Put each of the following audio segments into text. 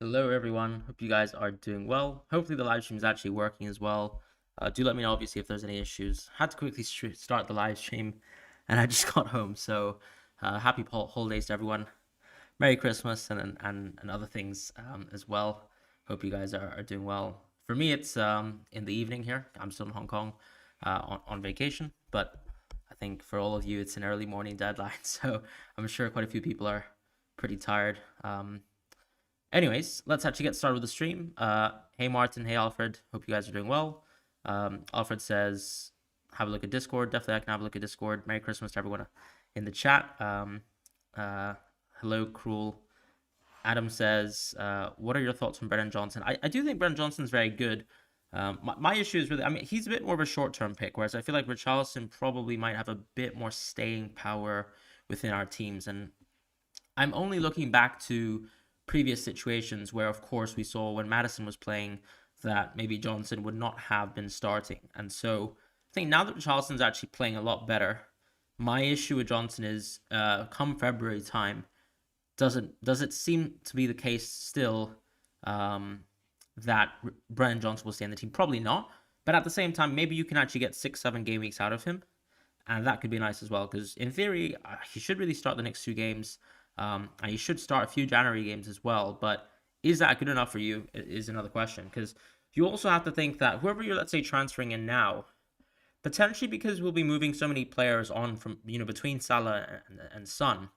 Hello, everyone. Hope you guys are doing well. Hopefully, the live stream is actually working as well. Do let me know, obviously, if there's any issues. Had to quickly start the live stream, and I just got home. So, happy holidays to everyone. Merry Christmas and other things as well. Hope you guys are doing well. For me, it's in the evening here. I'm still in Hong Kong on vacation, but I think for all of you, it's an early morning deadline. So, I'm sure quite a few people are pretty tired. Anyways, let's actually get started with the stream. Hey Martin, hey Alfred, hope you guys are doing well. Alfred says, have a look at Discord. Definitely, I can have a look at Discord. Merry Christmas to everyone in the chat. Hello, Cruel. Adam says, what are your thoughts on Brennan Johnson? I do think Brennan Johnson's very good. My issue is really, I mean, he's a bit more of a short-term pick, whereas I feel like Richarlison probably might have a bit more staying power within our teams. And I'm only looking back to previous situations where, of course, we saw when Madison was playing that maybe Johnson would not have been starting. And so I think now that Richarlison's actually playing a lot better, my issue with Johnson is come February time, does it seem to be the case still that Brennan Johnson will stay in the team? Probably not. But at the same time, maybe you can actually get 6-7 game weeks out of him. And that could be nice as well, because in theory, he should really start the next 2 games. And you should start a few January games as well. But is that good enough for you is another question. Because you also have to think that whoever you're, let's say, transferring in now, potentially because we'll be moving so many players on from, between Salah and Son,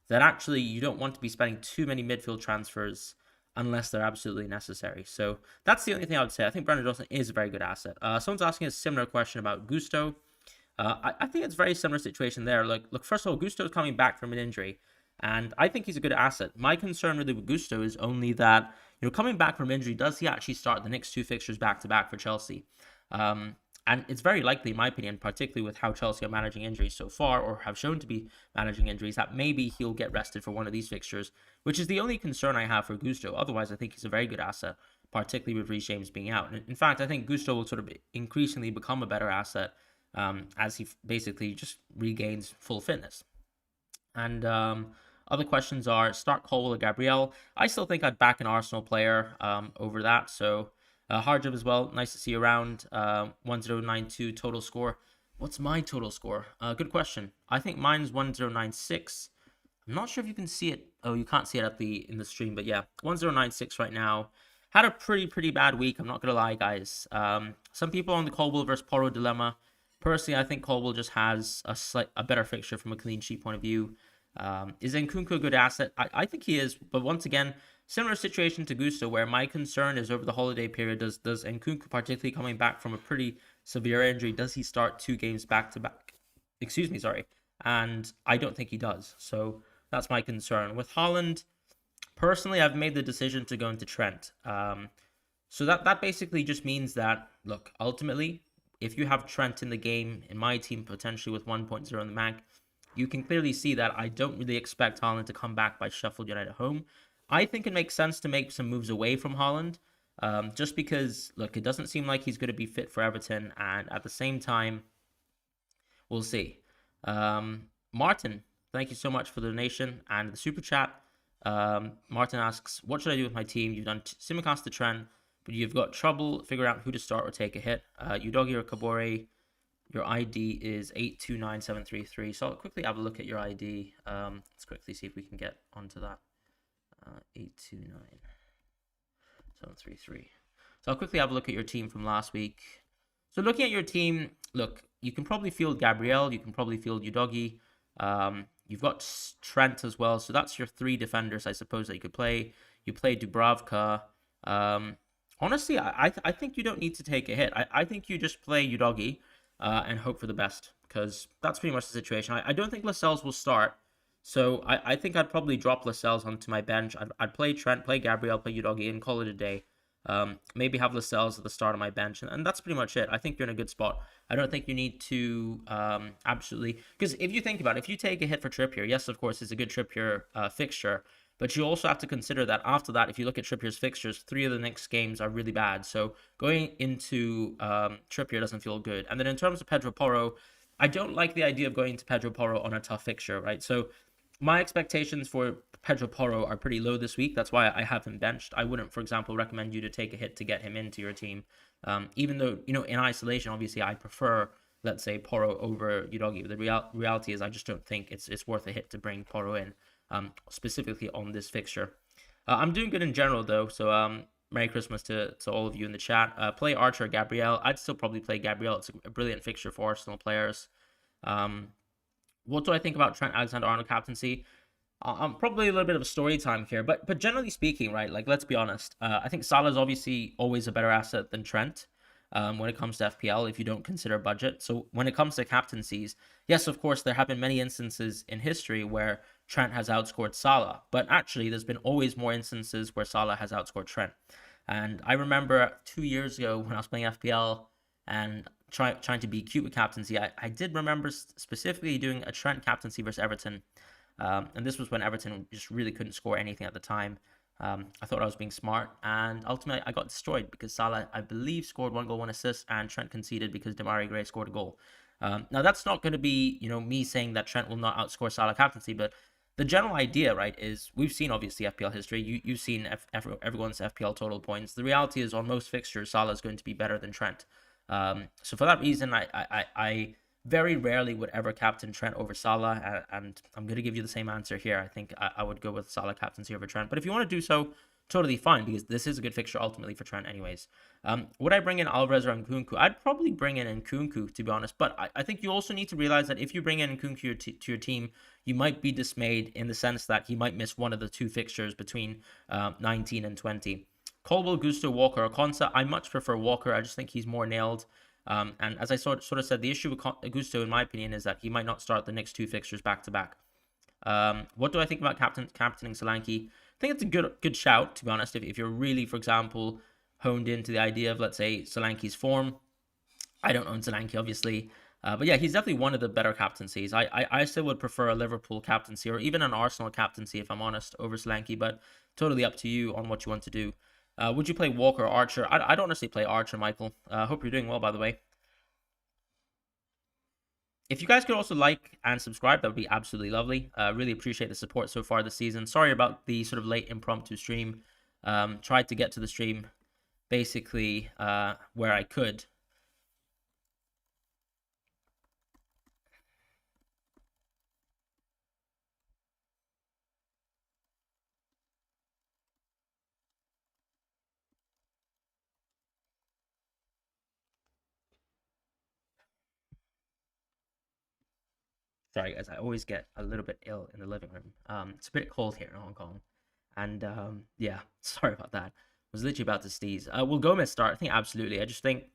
that actually you don't want to be spending too many midfield transfers unless they're absolutely necessary. So that's the only thing I would say. I think Brendan Johnson is a very good asset. Someone's asking a similar question about Gusto. I think it's a very similar situation there. Look, first of all, Gusto's coming back from an injury, and I think he's a good asset. My concern really with Gusto is only that, coming back from injury, does he actually start the next 2 fixtures back to back for Chelsea? And it's very likely, in my opinion, particularly with how Chelsea are managing injuries so far, or have shown to be managing injuries, that maybe he'll get rested for one of these fixtures, which is the only concern I have for Gusto. Otherwise, I think he's a very good asset, particularly with Reece James being out. In fact, I think Gusto will sort of increasingly become a better asset as he basically just regains full fitness. And other questions are start Colwell or Gabriel. I still think I'd back an Arsenal player over that. So Harjab as well. Nice to see you around. 1092 total score. What's my total score? Good question. I think mine's 1096. I'm not sure if you can see it. Oh, you can't see it in the stream, but yeah, 1096 right now. Had a pretty bad week. I'm not gonna lie, guys. Some people on the Colwell versus Porro dilemma. Personally, I think Colwell just has a better fixture from a clean sheet point of view. Is Nkunku a good asset? I think he is, but once again, similar situation to Gusto, where my concern is over the holiday period, does Nkunku, particularly coming back from a pretty severe injury, does he start 2 games back to back? Excuse me, sorry. And I don't think he does. So that's my concern. With Haaland, personally, I've made the decision to go into Trent. So that basically just means that, look, ultimately, if you have Trent in the game, in my team, potentially with 1.0 in the mag, you can clearly see that I don't really expect Haaland to come back by Sheffield United at home. I think it makes sense to make some moves away from Haaland, just because, look, it doesn't seem like he's going to be fit for Everton, and at the same time, we'll see. Martin, thank you so much for the donation and the super chat. Martin asks, what should I do with my team? You've done Simicast to Trent, but you've got trouble figuring out who to start or take a hit. Udogi or Kabore, your ID is 829733. So I'll quickly have a look at your ID. Let's quickly see if we can get onto that. 829733. So I'll quickly have a look at your team from last week. So looking at your team, look, you can probably field Gabriel. You can probably field Udogi. You've got Trent as well. So that's your 3 defenders, I suppose, that you could play. You play Dubravka. Honestly, I think you don't need to take a hit. I think you just play Udogi and hope for the best, because that's pretty much the situation. I don't think Lascelles will start, so I think I'd probably drop Lascelles onto my bench. I'd play Trent, play Gabriel, play Udogi, and call it a day. Maybe have Lascelles at the start of my bench, and that's pretty much it. I think you're in a good spot. I don't think you need to absolutely, because if you think about it, if you take a hit for Trippier, yes, of course, it's a good Trippier fixture, but you also have to consider that after that, if you look at Trippier's fixtures, 3 of the next games are really bad. So going into Trippier doesn't feel good. And then in terms of Pedro Porro, I don't like the idea of going to Pedro Porro on a tough fixture, right? So my expectations for Pedro Porro are pretty low this week. That's why I have him benched. I wouldn't, for example, recommend you to take a hit to get him into your team. Even though, in isolation, obviously, I prefer, let's say, Porro over Udogi. But the reality is, I just don't think it's worth a hit to bring Porro in, specifically on this fixture. I'm doing good in general, though. So, Merry Christmas to all of you in the chat. Play Archer or Gabriel. I'd still probably play Gabriel. It's a brilliant fixture for Arsenal players. Um, what do I think about Trent Alexander-Arnold captaincy? I'm probably a little bit of a story time here, but generally speaking, right? Like, let's be honest. I think Salah is obviously always a better asset than Trent when it comes to FPL, if you don't consider budget. So when it comes to captaincies, yes, of course, there have been many instances in history where Trent has outscored Salah, but actually, there's been always more instances where Salah has outscored Trent. And I remember 2 years ago when I was playing FPL and trying to be cute with captaincy, I did remember specifically doing a Trent captaincy versus Everton. And this was when Everton just really couldn't score anything at the time. I thought I was being smart, and ultimately I got destroyed because Salah, I believe, scored 1 goal, 1 assist, and Trent conceded because Demarai Gray scored a goal. Now that's not going to be, me saying that Trent will not outscore Salah captaincy, but the general idea, right, is we've seen obviously FPL history. You've seen everyone's FPL total points. The reality is on most fixtures, Salah is going to be better than Trent. So for that reason, I very rarely would ever captain Trent over Salah, and I'm going to give you the same answer here. I think I would go with Salah captaincy over Trent, but if you want to do so, totally fine, because this is a good fixture ultimately for Trent anyways. Would I bring in Alvarez or Nkunku? I'd probably bring in Nkunku, to be honest, but I think you also need to realize that if you bring in Nkunku to your team, you might be dismayed in the sense that he might miss one of the two fixtures between 19 and 20. Colwell, Gusto, Walker, or Konsa. I much prefer Walker. I just think he's more nailed. And as I sort of said, the issue with Augusto, in my opinion, is that he might not start the next two fixtures back to back. What do I think about captaining Solanke? I think it's a good shout, to be honest. If you're really, for example, honed into the idea of, let's say, Solanke's form. I don't own Solanke, obviously. But yeah, he's definitely one of the better captaincies. I still would prefer a Liverpool captaincy or even an Arsenal captaincy, if I'm honest, over Solanke, but totally up to you on what you want to do. Would you play Walker or Archer? I'd honestly play Archer, Michael. Hope you're doing well, by the way. If you guys could also like and subscribe, that would be absolutely lovely. Really appreciate the support so far this season. Sorry about the sort of late impromptu stream. Tried to get to the stream basically where I could. Sorry, guys. I always get a little bit ill in the living room. It's a bit cold here in Hong Kong. And yeah, sorry about that. I was literally about to sneeze. Will Gomez start? I think absolutely. I just think,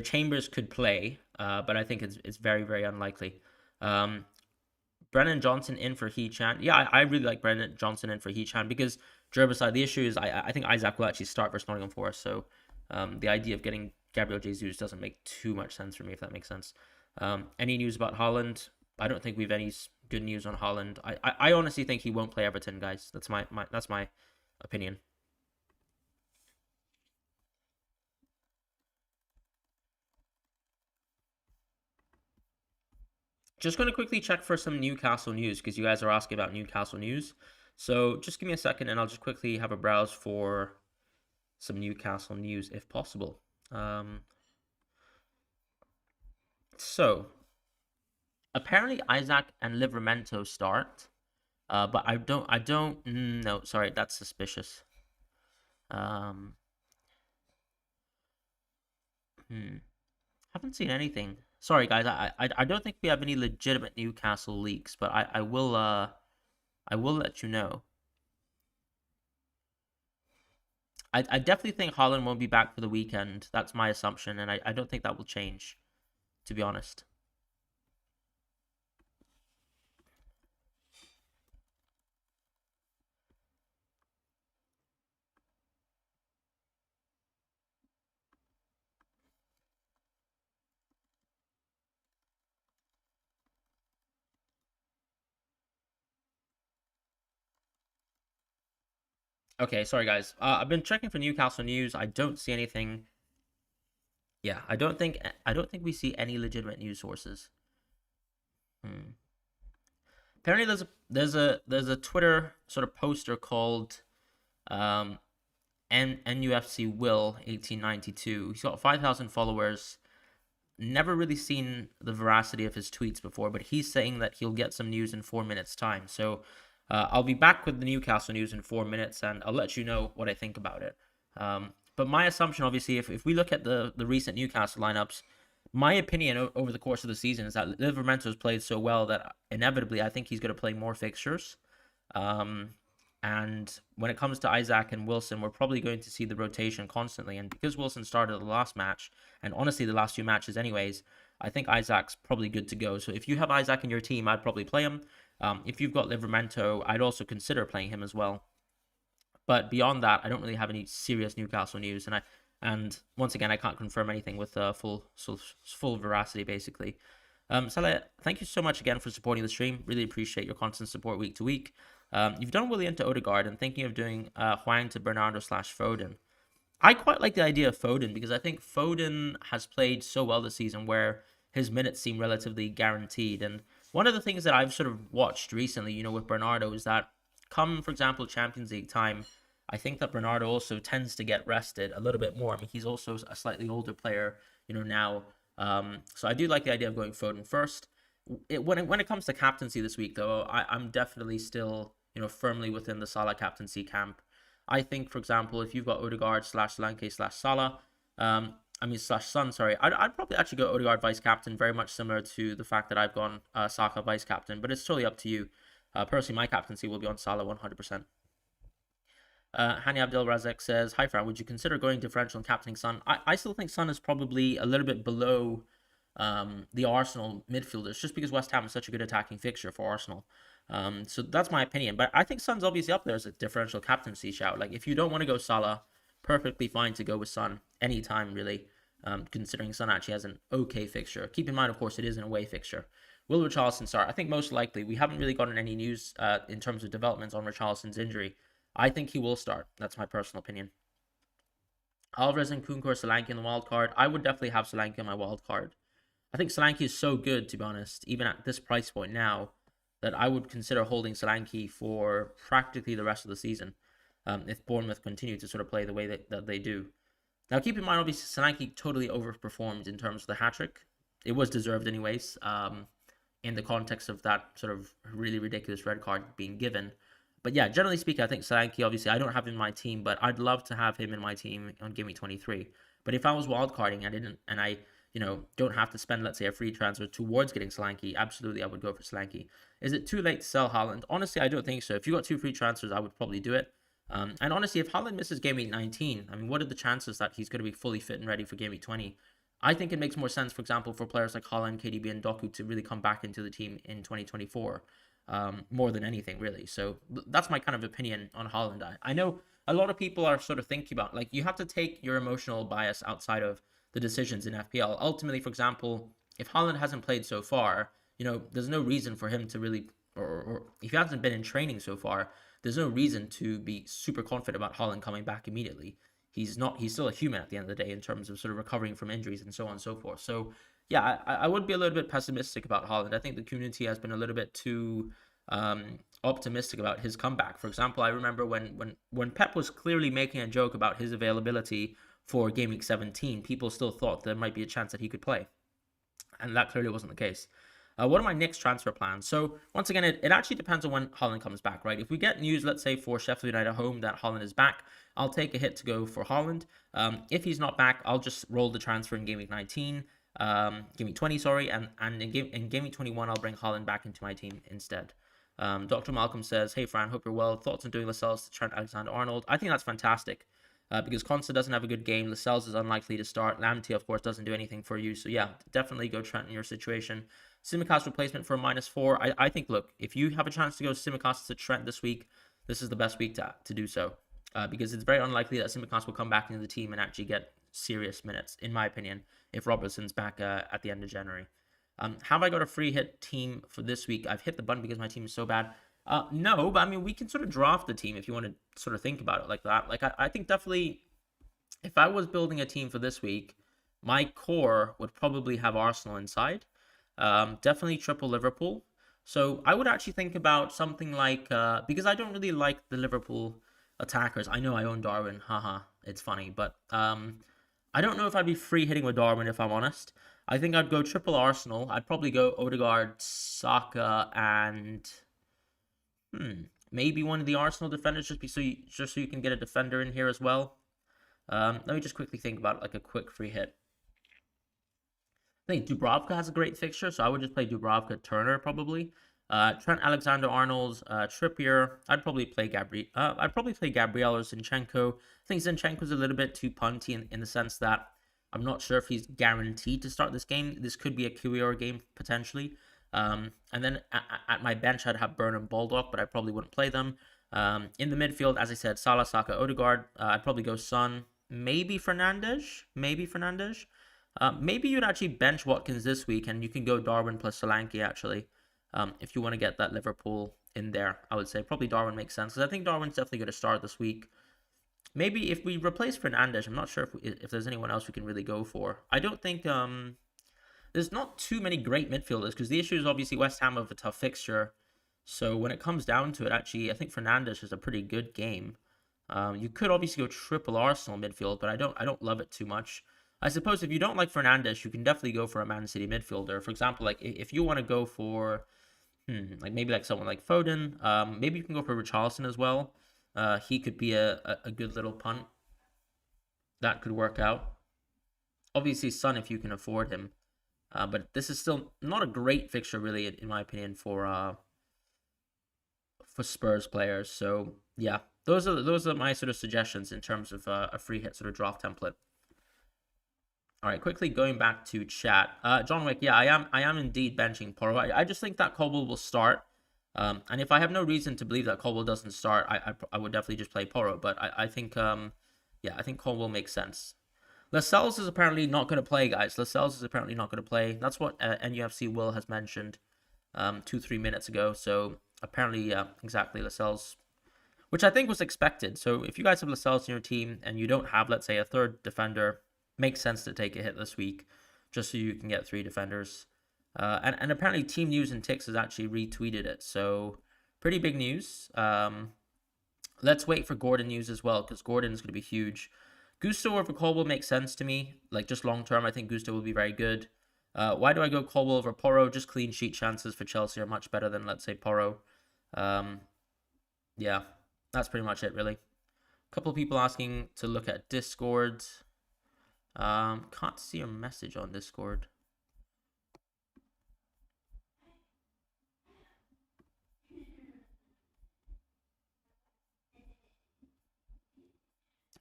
Chambers could play, but I think it's very, very unlikely. Brennan Johnson in for He-Chan. Yeah, I really like Brennan Johnson in for He-Chan because Gerbicide, the issue is I think Isaac will actually start versus Nottingham Forest. So the idea of getting Gabriel Jesus doesn't make too much sense for me, if that makes sense. Any news about Haaland? I don't think we've any good news on Haaland. I honestly think he won't play Everton, guys. That's my opinion. Just going to quickly check for some Newcastle news because you guys are asking about Newcastle news. So just give me a second and I'll just quickly have a browse for some Newcastle news if possible. So apparently Isaac and Livramento start, but I don't. No, sorry, that's suspicious. Um, Haven't seen anything. Sorry, guys. I don't think we have any legitimate Newcastle leaks, but I will let you know. I definitely think Haaland won't be back for the weekend. That's my assumption, and I don't think that will change, to be honest. Okay, sorry guys. I've been checking for Newcastle news. I don't see anything. Yeah, I don't think we see any legitimate news sources. Hmm. Apparently, there's a Twitter sort of poster called um, NUFC Will 1892. He's got 5,000 followers. Never really seen the veracity of his tweets before, but he's saying that he'll get some news in 4 minutes' time. So I'll be back with the Newcastle news in 4 minutes, and I'll let you know what I think about it. But my assumption, obviously, if we look at the recent Newcastle lineups, my opinion over the course of the season is that Livermento's played so well that inevitably I think he's going to play more fixtures. Um, and when it comes to Isaac and Wilson, we're probably going to see the rotation constantly. And because Wilson started the last match, and honestly the last few matches anyways, I think Isaac's probably good to go. So if you have Isaac in your team, I'd probably play him. If you've got Livermento, I'd also consider playing him as well. But beyond that, I don't really have any serious Newcastle news, and once again, I can't confirm anything with full veracity, basically. Salah, thank you so much again for supporting the stream. Really appreciate your constant support week to week. You've done Willian to Odegaard and thinking of doing Huang to Bernardo slash Foden. I quite like the idea of Foden because I think Foden has played so well this season where his minutes seem relatively guaranteed. And one of the things that I've sort of watched recently, with Bernardo is that come, for example, Champions League time, I think that Bernardo also tends to get rested a little bit more. I mean, he's also a slightly older player, now. So I do like the idea of going Foden first. When it comes to captaincy this week, though, I'm definitely still, firmly within the Salah captaincy camp. I think, for example, if you've got Odegaard slash Solanke slash Salah, slash Son, sorry, I'd probably actually go Odegaard vice captain, very much similar to the fact that I've gone Saka vice captain, but it's totally up to you. Personally, my captaincy will be on Salah 100%. Hani Abdel Razek says, "Hi Fran, would you consider going differential and captaining Son?" I still think Son is probably a little bit below the Arsenal midfielders, just because West Ham is such a good attacking fixture for Arsenal. So that's my opinion. But I think Son's obviously up there as a differential captaincy shout. Like, if you don't want to go Salah, perfectly fine to go with Son anytime, really, considering Son actually has an okay fixture. Keep in mind, of course, it is an away fixture. Will Richarlison start? I think most likely. We haven't really gotten any news in terms of developments on Richarlison's injury. I think he will start. That's my personal opinion. Alvarez and Kunkor, Solanke in the wild card. I would definitely have Solanke on my wild card. I think Solanke is so good, to be honest, even at this price point now, that I would consider holding Solanke for practically the rest of the season if Bournemouth continue to sort of play the way that they do. Now, keep in mind, obviously, Solanke totally overperformed in terms of the hat-trick. It was deserved anyways, in the context of that sort of really ridiculous red card being given. But yeah, generally speaking, I think Solanke, obviously, I don't have him in my team, but I'd love to have him in my team on Gameweek 23. But if I was wildcarding and I don't have to spend, let's say, a free transfer towards getting Solanke, absolutely, I would go for Solanke. Is it too late to sell Haaland? Honestly, I don't think so. If you got 2 free transfers, I would probably do it. And honestly, if Haaland misses Gameweek 19, I mean, what are the chances that he's going to be fully fit and ready for Gameweek 20? I think it makes more sense, for example, for players like Haaland, KDB, and Doku to really come back into the team in 2024. More than anything, really. So that's my kind of opinion on Haaland. I know a lot of people are sort of thinking about, like, you have to take your emotional bias outside of the decisions in FPL. Ultimately, for example, if Haaland hasn't played so far, there's no reason for him to really, or if he hasn't been in training so far, there's no reason to be super confident about Haaland coming back immediately. He's still a human at the end of the day in terms of sort of recovering from injuries and so on and so forth. So yeah, I would be a little bit pessimistic about Haaland. I think the community has been a little bit too optimistic about his comeback. For example, I remember when Pep was clearly making a joke about his availability for Game Week 17, people still thought there might be a chance that he could play. And that clearly wasn't the case. What are my next transfer plans? So once again, it actually depends on when Haaland comes back, right? If we get news, let's say for Sheffield United home, that Haaland is back, I'll take a hit to go for Haaland. If he's not back, I'll just roll the transfer in Game Week 19. Game Week 20, sorry, and in Game Week 21, I'll bring Haaland back into my team instead. Dr. Malcolm says, "Hey Fran, hope you're well. Thoughts on doing Lascelles to Trent Alexander-Arnold?" I think that's fantastic. Because Consta doesn't have a good game, Lascelles is unlikely to start. Lamptey, of course, doesn't do anything for you. So yeah, definitely go Trent in your situation. Simicast replacement for a -4. I think, look, if you have a chance to go Simicast to Trent this week, this is the best week to do so. Because it's very unlikely that Simicast will come back into the team and actually get serious minutes, in my opinion, if Robertson's back at the end of January. Have I got a free hit team for this week? I've hit the button because my team is so bad. No, but I mean, we can sort of draft the team if you want to sort of think about it like that. Like, I think definitely, if I was building a team for this week, my core would probably have Arsenal inside. Definitely triple Liverpool. So I would actually think about something like because I don't really like the Liverpool attackers. I know I own Darwin, haha, it's funny, but I don't know if I'd be free hitting with Darwin if I'm honest. I think I'd go triple Arsenal. I'd probably go Odegaard, Saka, and maybe one of the Arsenal defenders just so you can get a defender in here as well. Let me just quickly think about like a quick free hit. I think Dubravka has a great fixture, so I would just play Dubravka Turner probably. Trent Alexander-Arnold, Trippier. I'd probably play Gabriel or Zinchenko. I think Zinchenko's a little bit too punty in the sense that I'm not sure if he's guaranteed to start this game. This could be a QER game potentially. And then at my bench, I'd have Burn and Baldock, but I probably wouldn't play them. In the midfield, as I said, Salah, Saka, Odegaard. I'd probably go Son, maybe Fernandes. Maybe you'd actually bench Watkins this week, and you can go Darwin plus Solanke actually, if you want to get that Liverpool in there. I would say probably Darwin makes sense because I think Darwin's definitely going to start this week. Maybe if we replace Fernandes, I'm not sure if there's anyone else we can really go for. I don't think there's not too many great midfielders because the issue is obviously West Ham have a tough fixture. So when it comes down to it, actually, I think Fernandes is a pretty good game. You could obviously go triple Arsenal midfield, but I don't love it too much. I suppose if you don't like Fernandes, you can definitely go for a Man City midfielder. For example, like if you want to go for like maybe like someone like Foden, maybe you can go for Richarlison as well. He could be a good little punt. That could work out. Obviously, Son if you can afford him. But this is still not a great fixture, really, in my opinion, for Spurs players. So yeah, those are my sort of suggestions in terms of a free hit sort of draft template. All right, quickly going back to chat. John Wick, yeah, I am indeed benching Porro. I just think that Colwell will start. And if I have no reason to believe that Colwell doesn't start, I would definitely just play Porro. But I think yeah, I think Colwell makes sense. Lascelles is apparently not going to play, guys. Lascelles is apparently not going to play. That's what NUFC Will has mentioned 2-3 minutes ago. So apparently, yeah, exactly, Lascelles, which I think was expected. So if you guys have Lascelles in your team and you don't have, let's say, a third defender, makes sense to take a hit this week just so you can get 3 defenders. And apparently Team News and Tix has actually retweeted it. So pretty big news. Let's wait for Gordon news as well because Gordon's going to be huge. Gusto over Colwell makes sense to me. Like just long term, I think Gusto will be very good. Why do I go Colwell over Porro? Just clean sheet chances for Chelsea are much better than, let's say, Porro. Yeah, that's pretty much it, really. A couple of people asking to look at Discord. Can't see a message on Discord.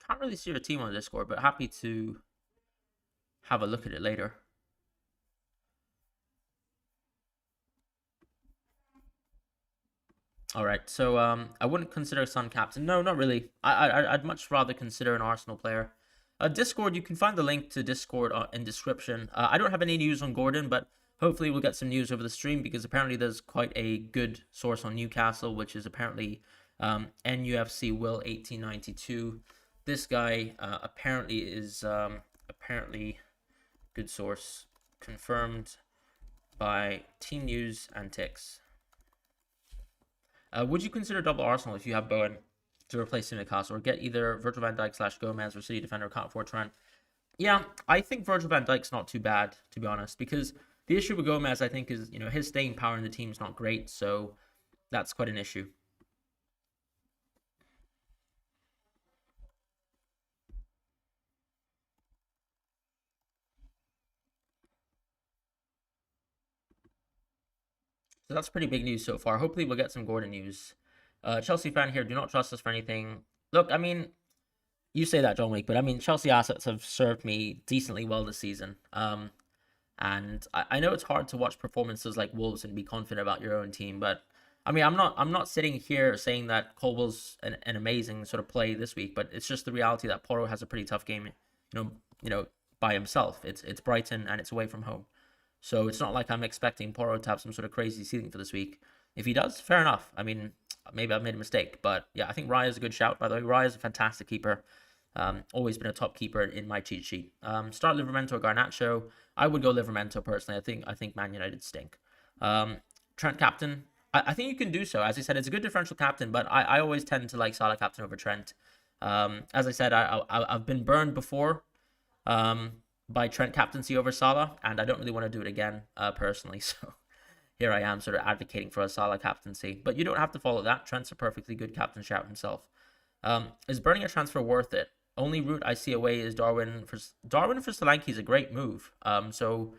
Can't really see your team on Discord, but happy to have a look at it later. All right, so I wouldn't consider Son captain. No, not really. I'd much rather consider an Arsenal player. Discord, you can find the link to Discord in description. I don't have any news on Gordon, but hopefully we'll get some news over the stream because apparently there's quite a good source on Newcastle, which is apparently NUFC Will 1892. This guy apparently is apparently good source confirmed by Team News and Tix. Would you consider double Arsenal if you have Bowen to replace Newcastle, or get either Virgil van Dijk / Gomez or City defender can't afford Trent? Yeah, I think Virgil van Dijk's not too bad, to be honest, because the issue with Gomez, I think, is his staying power in the team is not great, so that's quite an issue. So that's pretty big news so far. Hopefully we'll get some Gordon news. Chelsea fan here, do not trust us for anything. Look, I mean, you say that, John Wick, but I mean, Chelsea assets have served me decently well this season. And I know it's hard to watch performances like Wolves and be confident about your own team, but I mean, I'm not sitting here saying that Colwell's an amazing sort of play this week, but it's just the reality that Porro has a pretty tough game, by himself. It's Brighton and it's away from home. So it's not like I'm expecting Porro to have some sort of crazy ceiling for this week. If he does, fair enough. I mean, maybe I've made a mistake, but yeah, I think Raya is a good shout. By the way, Raya is a fantastic keeper. Always been a top keeper in my cheat sheet. Start Livermento or Garnacho. I would go Livermento personally. I think Man United stink. Trent captain. I think you can do so. As I said, it's a good differential captain, but I always tend to like Salah captain over Trent. As I said, I've been burned before um, by Trent captaincy over Salah, and I don't really want to do it again personally. So here I am sort of advocating for a Salah captaincy. But you don't have to follow that. Trent's a perfectly good captain shout himself. Is burning a transfer worth it? Only route I see away is Darwin for Solanke is a great move. So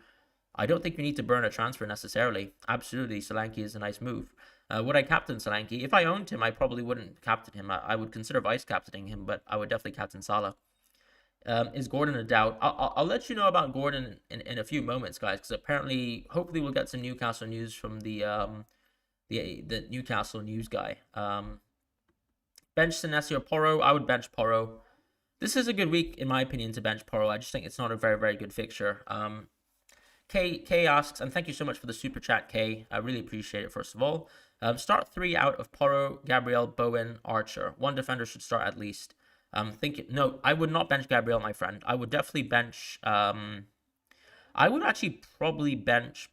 I don't think you need to burn a transfer necessarily. Absolutely, Solanke is a nice move. Would I captain Solanke? If I owned him, I probably wouldn't captain him. I would consider vice captaining him, but I would definitely captain Salah. Is Gordon a doubt? I'll let you know about Gordon in a few moments, guys, because apparently, hopefully, we'll get some Newcastle news from the Newcastle news guy. Bench Senesi or Porro? I would bench Porro. This is a good week, in my opinion, to bench Porro. I just think it's not a very, very good fixture. K asks, and thank you so much for the super chat, K. I really appreciate it, first of all. Start 3 out of Porro, Gabriel, Bowen, Archer. One defender should start at least. No, I would not bench Gabriel, my friend. I would definitely bench. I would actually probably bench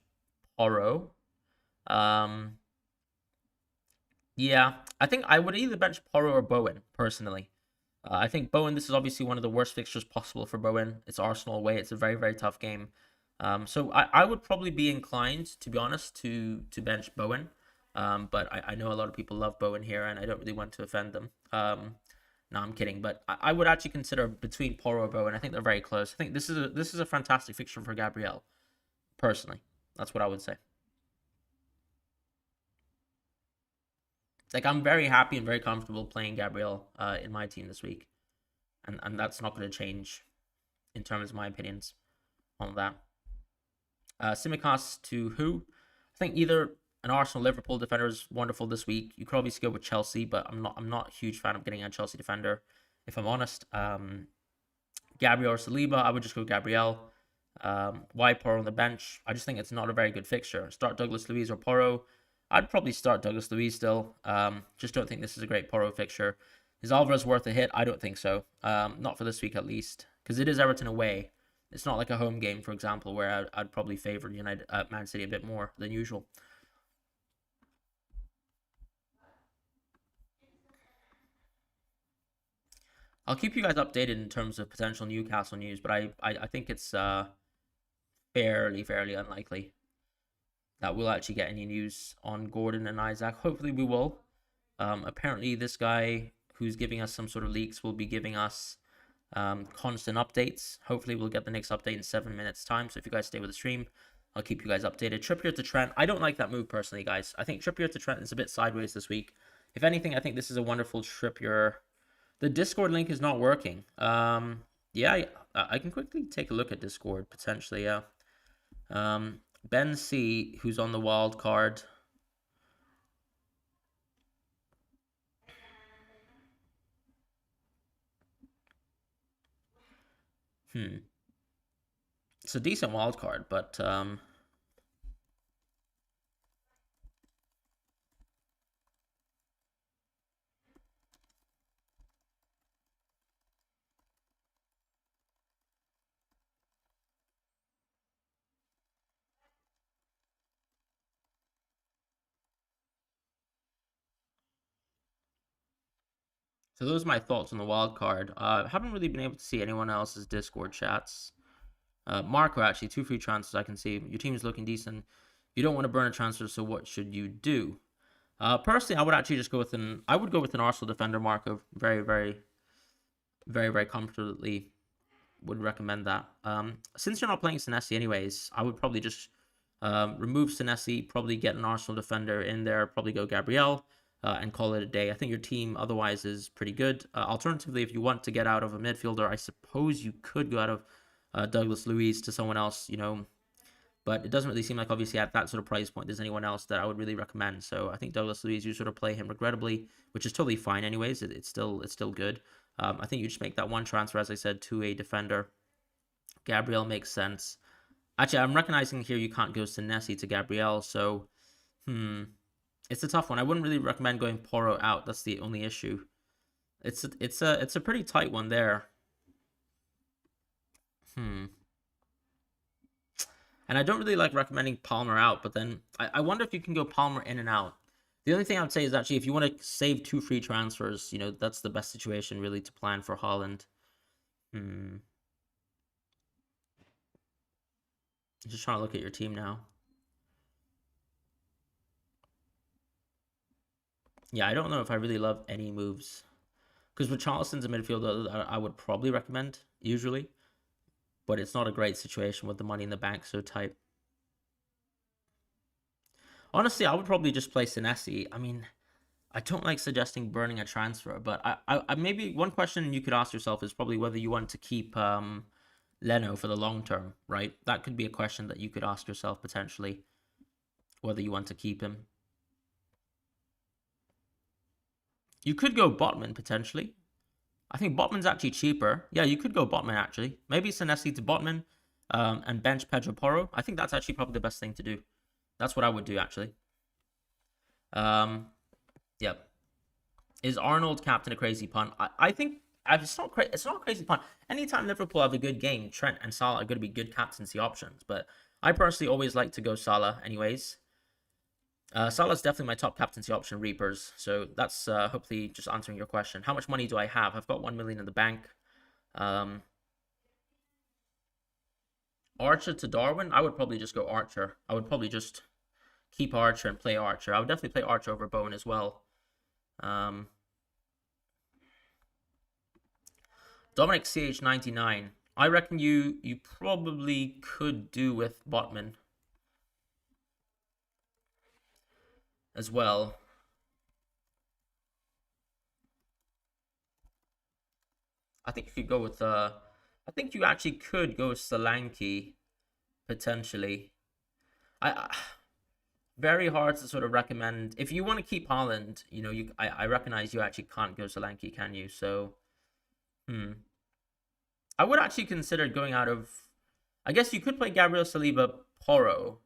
Porro. Yeah, I think I would either bench Porro or Bowen, personally. I think Bowen, this is obviously one of the worst fixtures possible for Bowen. It's Arsenal away. It's a very, very tough game. So I would probably be inclined, to be honest, to bench Bowen. But I know a lot of people love Bowen here, and I don't really want to offend them. No, I'm kidding. But I would actually consider between Porro or Bowen. I think they're very close. I think this is a fantastic fixture for Gabriel, personally. That's what I would say. Like, I'm very happy and very comfortable playing Gabriel in my team this week. And that's not going to change in terms of my opinions on that. Simicast to who? I think either an Arsenal Liverpool defender is wonderful this week. You could obviously go with Chelsea, but I'm not a huge fan of getting a Chelsea defender, if I'm honest. Gabriel or Saliba, I would just go Gabriel. Why Porro on the bench? I just think it's not a very good fixture. Start Douglas Luiz or Porro. I'd probably start Douglas Luiz still. Just don't think this is a great Porro fixture. Is Alvarez worth a hit? I don't think so. Not for this week at least, because it is Everton away. It's not like a home game, for example, where I'd probably favor Man City a bit more than usual. I'll keep you guys updated in terms of potential Newcastle news, but I think it's fairly unlikely that we'll actually get any news on Gordon and Isaac. Hopefully we will. Apparently this guy who's giving us some sort of leaks will be giving us constant updates. Hopefully we'll get the next update in 7 minutes time. So if you guys stay with the stream, I'll keep you guys updated. Trippier to Trent. I don't like that move personally, guys. I think Trippier to Trent is a bit sideways this week. If anything, I think this is a wonderful Trippier. The Discord link is not working. Yeah, I can quickly take a look at Discord potentially. Yeah. Ben C, who's on the wild card. It's a decent wild card, but so those are my thoughts on the wild card. Haven't really been able to see anyone else's Discord chats. Marco, actually, 2 free transfers I can see. Your team's looking decent. You don't want to burn a transfer, so what should you do? Personally, I would actually just go with I would go with an Arsenal defender, Marco. Very comfortably would recommend that. Since you're not playing Senesi anyways, I would probably just remove Senesi, probably get an Arsenal defender in there, probably go Gabriel, and call it a day. I think your team otherwise is pretty good. Alternatively, if you want to get out of a midfielder, I suppose you could go out of Douglas Luiz to someone else, but it doesn't really seem like obviously at that sort of price point there's anyone else that I would really recommend. So I think Douglas Luiz, you sort of play him regrettably, which is totally fine anyways. It's still good. I think you just make that one transfer, as I said, to a defender. Gabriel makes sense. Actually, I'm recognizing here you can't go Senesi to Gabriel, so it's a tough one. I wouldn't really recommend going Porro out. That's the only issue. It's a pretty tight one there. And I don't really like recommending Palmer out, but then I wonder if you can go Palmer in and out. The only thing I would say is actually if you want to save 2 free transfers, that's the best situation really to plan for Haaland. Hmm. Just trying to look at your team now. Yeah, I don't know if I really love any moves. Because Richarlison's a midfielder that I would probably recommend, usually. But it's not a great situation with the money in the bank so tight. Honestly, I would probably just play Senesi. I mean, I don't like suggesting burning a transfer, but I maybe one question you could ask yourself is probably whether you want to keep Leno for the long term, right? That could be a question that you could ask yourself potentially, whether you want to keep him. You could go Botman potentially. I think Botman's actually cheaper. Yeah, you could go Botman actually. Maybe Senesi to Botman, and bench Pedro Porro. I think that's actually probably the best thing to do. That's what I would do actually. Um, yep. Is Arnold captain a crazy punt? I think it's not it's not a crazy punt. Anytime Liverpool have a good game, Trent and Salah are going to be good captaincy options. But I personally always like to go Salah anyways. Salah's definitely my top captaincy option, Reapers. So that's hopefully just answering your question. How much money do I have? I've got 1 million in the bank. Um, Archer to Darwin? I would probably just go Archer. I would probably just keep Archer and play Archer. I would definitely play Archer over Bowen as well. Dominic CH99. I reckon you probably could do with Botman as well. I think if you go with I think you actually could go with Solanke potentially. I very hard to sort of recommend if you want to keep Haaland. I recognize you actually can't go Solanke, can you? So, I would actually consider going out of. I guess you could play Gabriel Saliba Porro,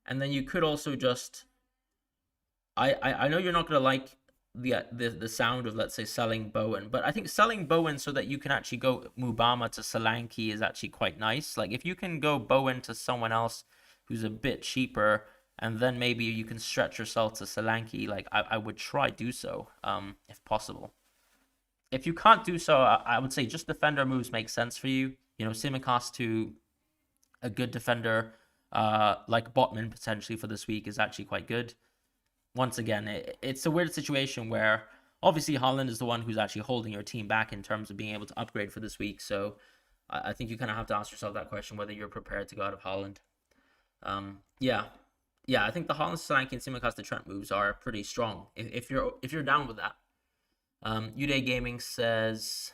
and then you could also just. I know you're not gonna like the sound of, let's say, selling Bowen, but I think selling Bowen so that you can actually go Mubama to Solanke is actually quite nice. Like if you can go Bowen to someone else who's a bit cheaper, and then maybe you can stretch yourself to Solanke, like I would try do so, if possible. If you can't do so, I would say just defender moves make sense for you. Simicast to a good defender, like Botman potentially for this week is actually quite good. Once again, it's a weird situation where obviously Haaland is the one who's actually holding your team back in terms of being able to upgrade for this week. So I think you kind of have to ask yourself that question, whether you're prepared to go out of Haaland. Yeah. Yeah, I think the Haaland, Solanke, and Simicast to Trent moves are pretty strong if you're down with that. Uday Gaming says,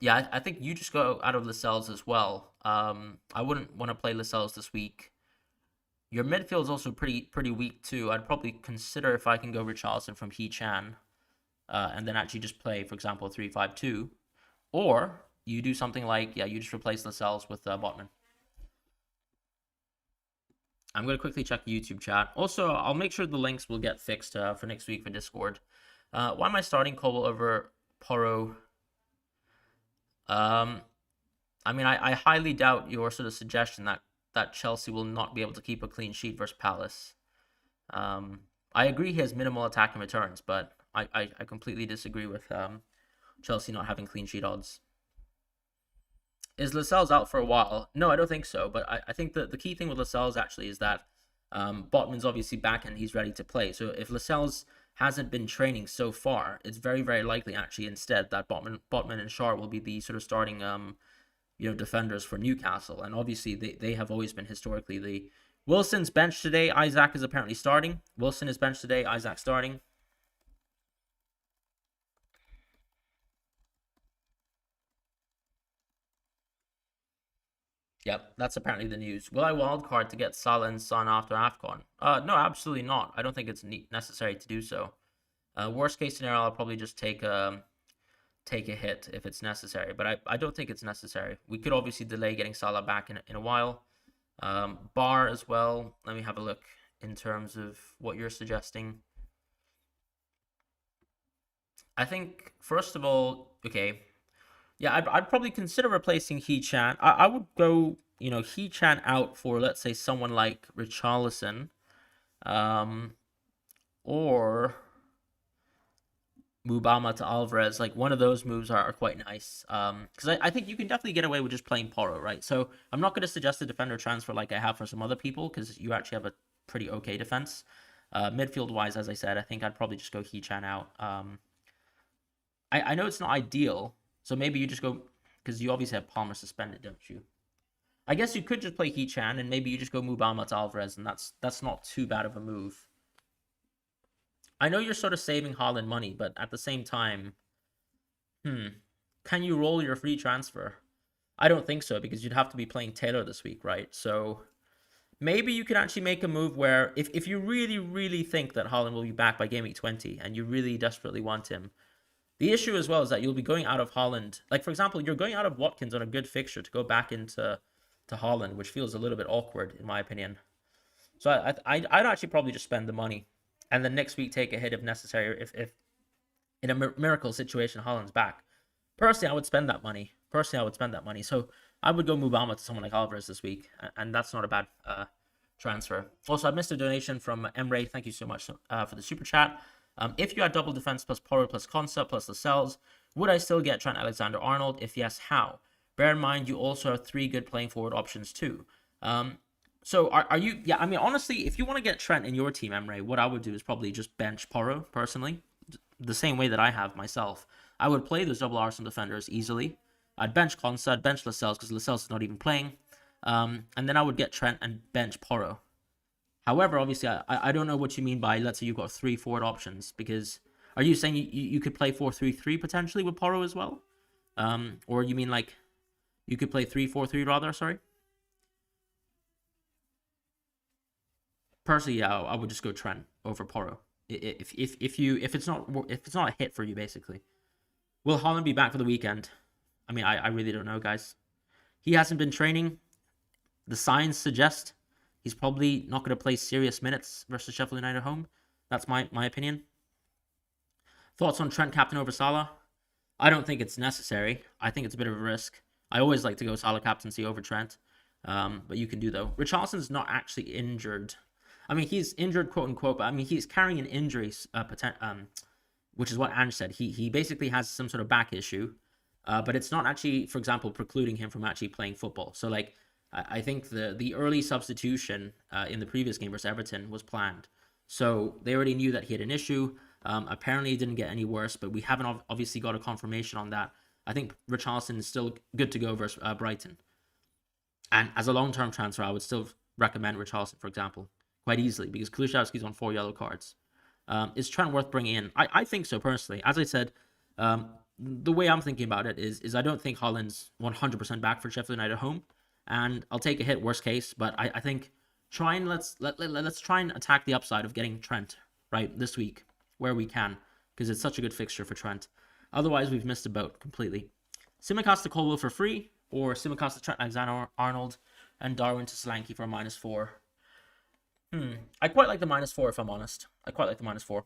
yeah, I think you just go out of Lascelles as well. I wouldn't want to play Lascelles this week. Your midfield is also pretty weak too. I'd probably consider if I can go Richarlison from He-Chan, and then actually just play, for example, 3-5-2, or you do something like you just replace Lascelles with Botman. I'm gonna quickly check YouTube chat. Also, I'll make sure the links will get fixed for next week for Discord. Why am I starting Cobble over Porro? I mean, I highly doubt your sort of suggestion that Chelsea will not be able to keep a clean sheet versus Palace. I agree he has minimal attack and returns, but I completely disagree with Chelsea not having clean sheet odds. Is Lascelles out for a while? No, I don't think so. But I think the key thing with Lascelles actually is that Botman's obviously back and he's ready to play. So if Lascelles hasn't been training so far, it's very, very likely actually instead that Botman and Schär will be the sort of starting defenders for Newcastle. And obviously they have always been historically the Wilson's benched today. Isaac is apparently starting. Wilson is benched today. Isaac starting. Yep, that's apparently the news. Will I wildcard to get Salah and Son after AFCON? No, absolutely not. I don't think it's necessary to do so. Worst case scenario, I'll probably just take a hit if it's necessary, but I don't think it's necessary. We could obviously delay getting Salah back in a while. Bar as well. Let me have a look in terms of what you're suggesting. I think, first of all, okay. Yeah, I'd probably consider replacing He-Chan. I would go He-Chan out for, let's say, someone like Richarlison, um, or Mubama to Alvarez. Like one of those moves are quite nice. Because I think you can definitely get away with just playing Porro, right? So I'm not going to suggest a defender transfer like I have for some other people because you actually have a pretty okay defense. Midfield wise, as I said, I think I'd probably just go He-Chan out. I know it's not ideal, so maybe you just go because you obviously have Palmer suspended, don't you? I guess you could just play He-Chan and maybe you just go Mubama to Alvarez, and that's not too bad of a move. I know you're sort of saving Haaland money, but at the same time, can you roll your free transfer? I don't think so because you'd have to be playing Taylor this week, right? So maybe you can actually make a move where if you really, really think that Haaland will be back by Game Week 20 and you really desperately want him, the issue as well is that you'll be going out of Haaland. Like, for example, you're going out of Watkins on a good fixture to go back into Haaland, which feels a little bit awkward in my opinion. So I'd actually probably just spend the money and then next week take a hit if necessary. If in a miracle situation Haaland's back, personally I would spend that money. So I would go Mubama to someone like Alvarez this week, and that's not a bad transfer. Also, I missed a donation from Emre. Thank you so much for the super chat. If you had double defense plus Porro plus Concept plus Lascelles, would I still get Trent Alexander-Arnold? If yes, how? Bear in mind you also have 3 good playing forward options too. So are you? Yeah, I mean, honestly, if you want to get Trent in your team, Emre, what I would do is probably just bench Porro personally, the same way that I have myself. I would play those double Arsenal defenders easily. I'd bench Konsa, I'd bench Lascelles because Lascelles is not even playing, and then I would get Trent and bench Porro. However, obviously, I don't know what you mean by, let's say you've got 3 forward options, because are you saying you could play 4-3-3 potentially with Porro as well? Or you mean like you could play 3-4-3 rather? Sorry. Personally, yeah, I would just go Trent over Porro. If it's not a hit for you, basically. Will Haaland be back for the weekend? I mean, I really don't know, guys. He hasn't been training. The signs suggest he's probably not going to play serious minutes versus Sheffield United at home. That's my opinion. Thoughts on Trent captain over Salah? I don't think it's necessary. I think it's a bit of a risk. I always like to go Salah captaincy over Trent. But you can do, though. Richarlison's not actually injured. I mean, he's injured, quote unquote, but I mean, he's carrying an injury, which is what Ange said. He basically has some sort of back issue, but it's not actually, for example, precluding him from actually playing football. So, like, I think the early substitution in the previous game versus Everton was planned. So they already knew that he had an issue. Apparently, it didn't get any worse, but we haven't obviously got a confirmation on that. I think Richarlison is still good to go versus Brighton. And as a long-term transfer, I would still recommend Richarlison, for example, quite easily, because Kulusevski's on 4 yellow cards. Is Trent worth bringing in? I think so, personally. As I said, the way I'm thinking about it is I don't think Haaland's 100% back for Sheffield United at home, and I'll take a hit, worst case, but I think let's try and attack the upside of getting Trent, right, this week, where we can, because it's such a good fixture for Trent. Otherwise, we've missed a boat completely. Tsimikas to Colwell for free, or Tsimikas to Trent Alexander-Arnold, and Darwin to Solanke for a -4. I quite like the -4 if I'm honest. I quite like the -4.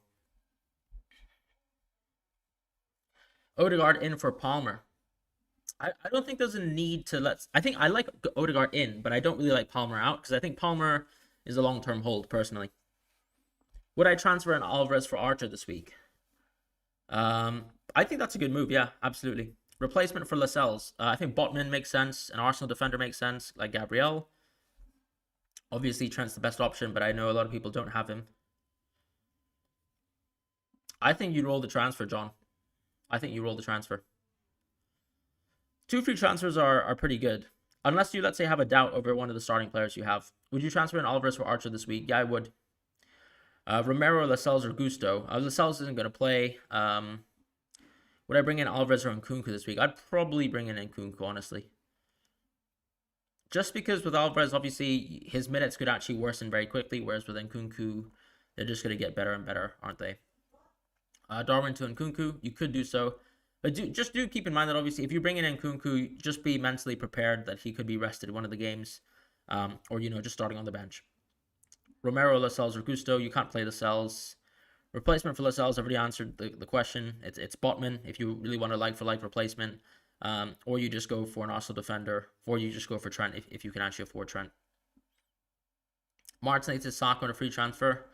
Odegaard in for Palmer. I don't think there's a need to I think I like Odegaard in, but I don't really like Palmer out because I think Palmer is a long-term hold personally. Would I transfer an Alvarez for Archer this week? I think that's a good move. Yeah, absolutely. Replacement for Lascelles. I think Botman makes sense. An Arsenal defender makes sense, like Gabriel. Obviously, Trent's the best option, but I know a lot of people don't have him. I think you roll the transfer, John. I think you roll the transfer. 2 free transfers are pretty good. Unless you, let's say, have a doubt over one of the starting players you have. Would you transfer an Alvarez for Archer this week? Yeah, I would. Romero, Lascelles, or Gusto. Lascelles isn't going to play. Would I bring in Alvarez or Nkunku this week? I'd probably bring in Nkunku, honestly. Just because with Alvarez, obviously, his minutes could actually worsen very quickly, whereas with Nkunku, they're just going to get better and better, aren't they? Darwin to Nkunku, you could do so. But do keep in mind that, obviously, if you bring in Nkunku, just be mentally prepared that he could be rested in one of the games, or, just starting on the bench. Romero, Lascelles, or Gusto, you can't play Lascelles. Replacement for Lascelles, I've already answered the question. It's Botman, if you really want a like-for-like replacement. or you just go for an Arsenal defender, or you just go for Trent if you can actually afford Trent. Martinelli to Saka on a free transfer.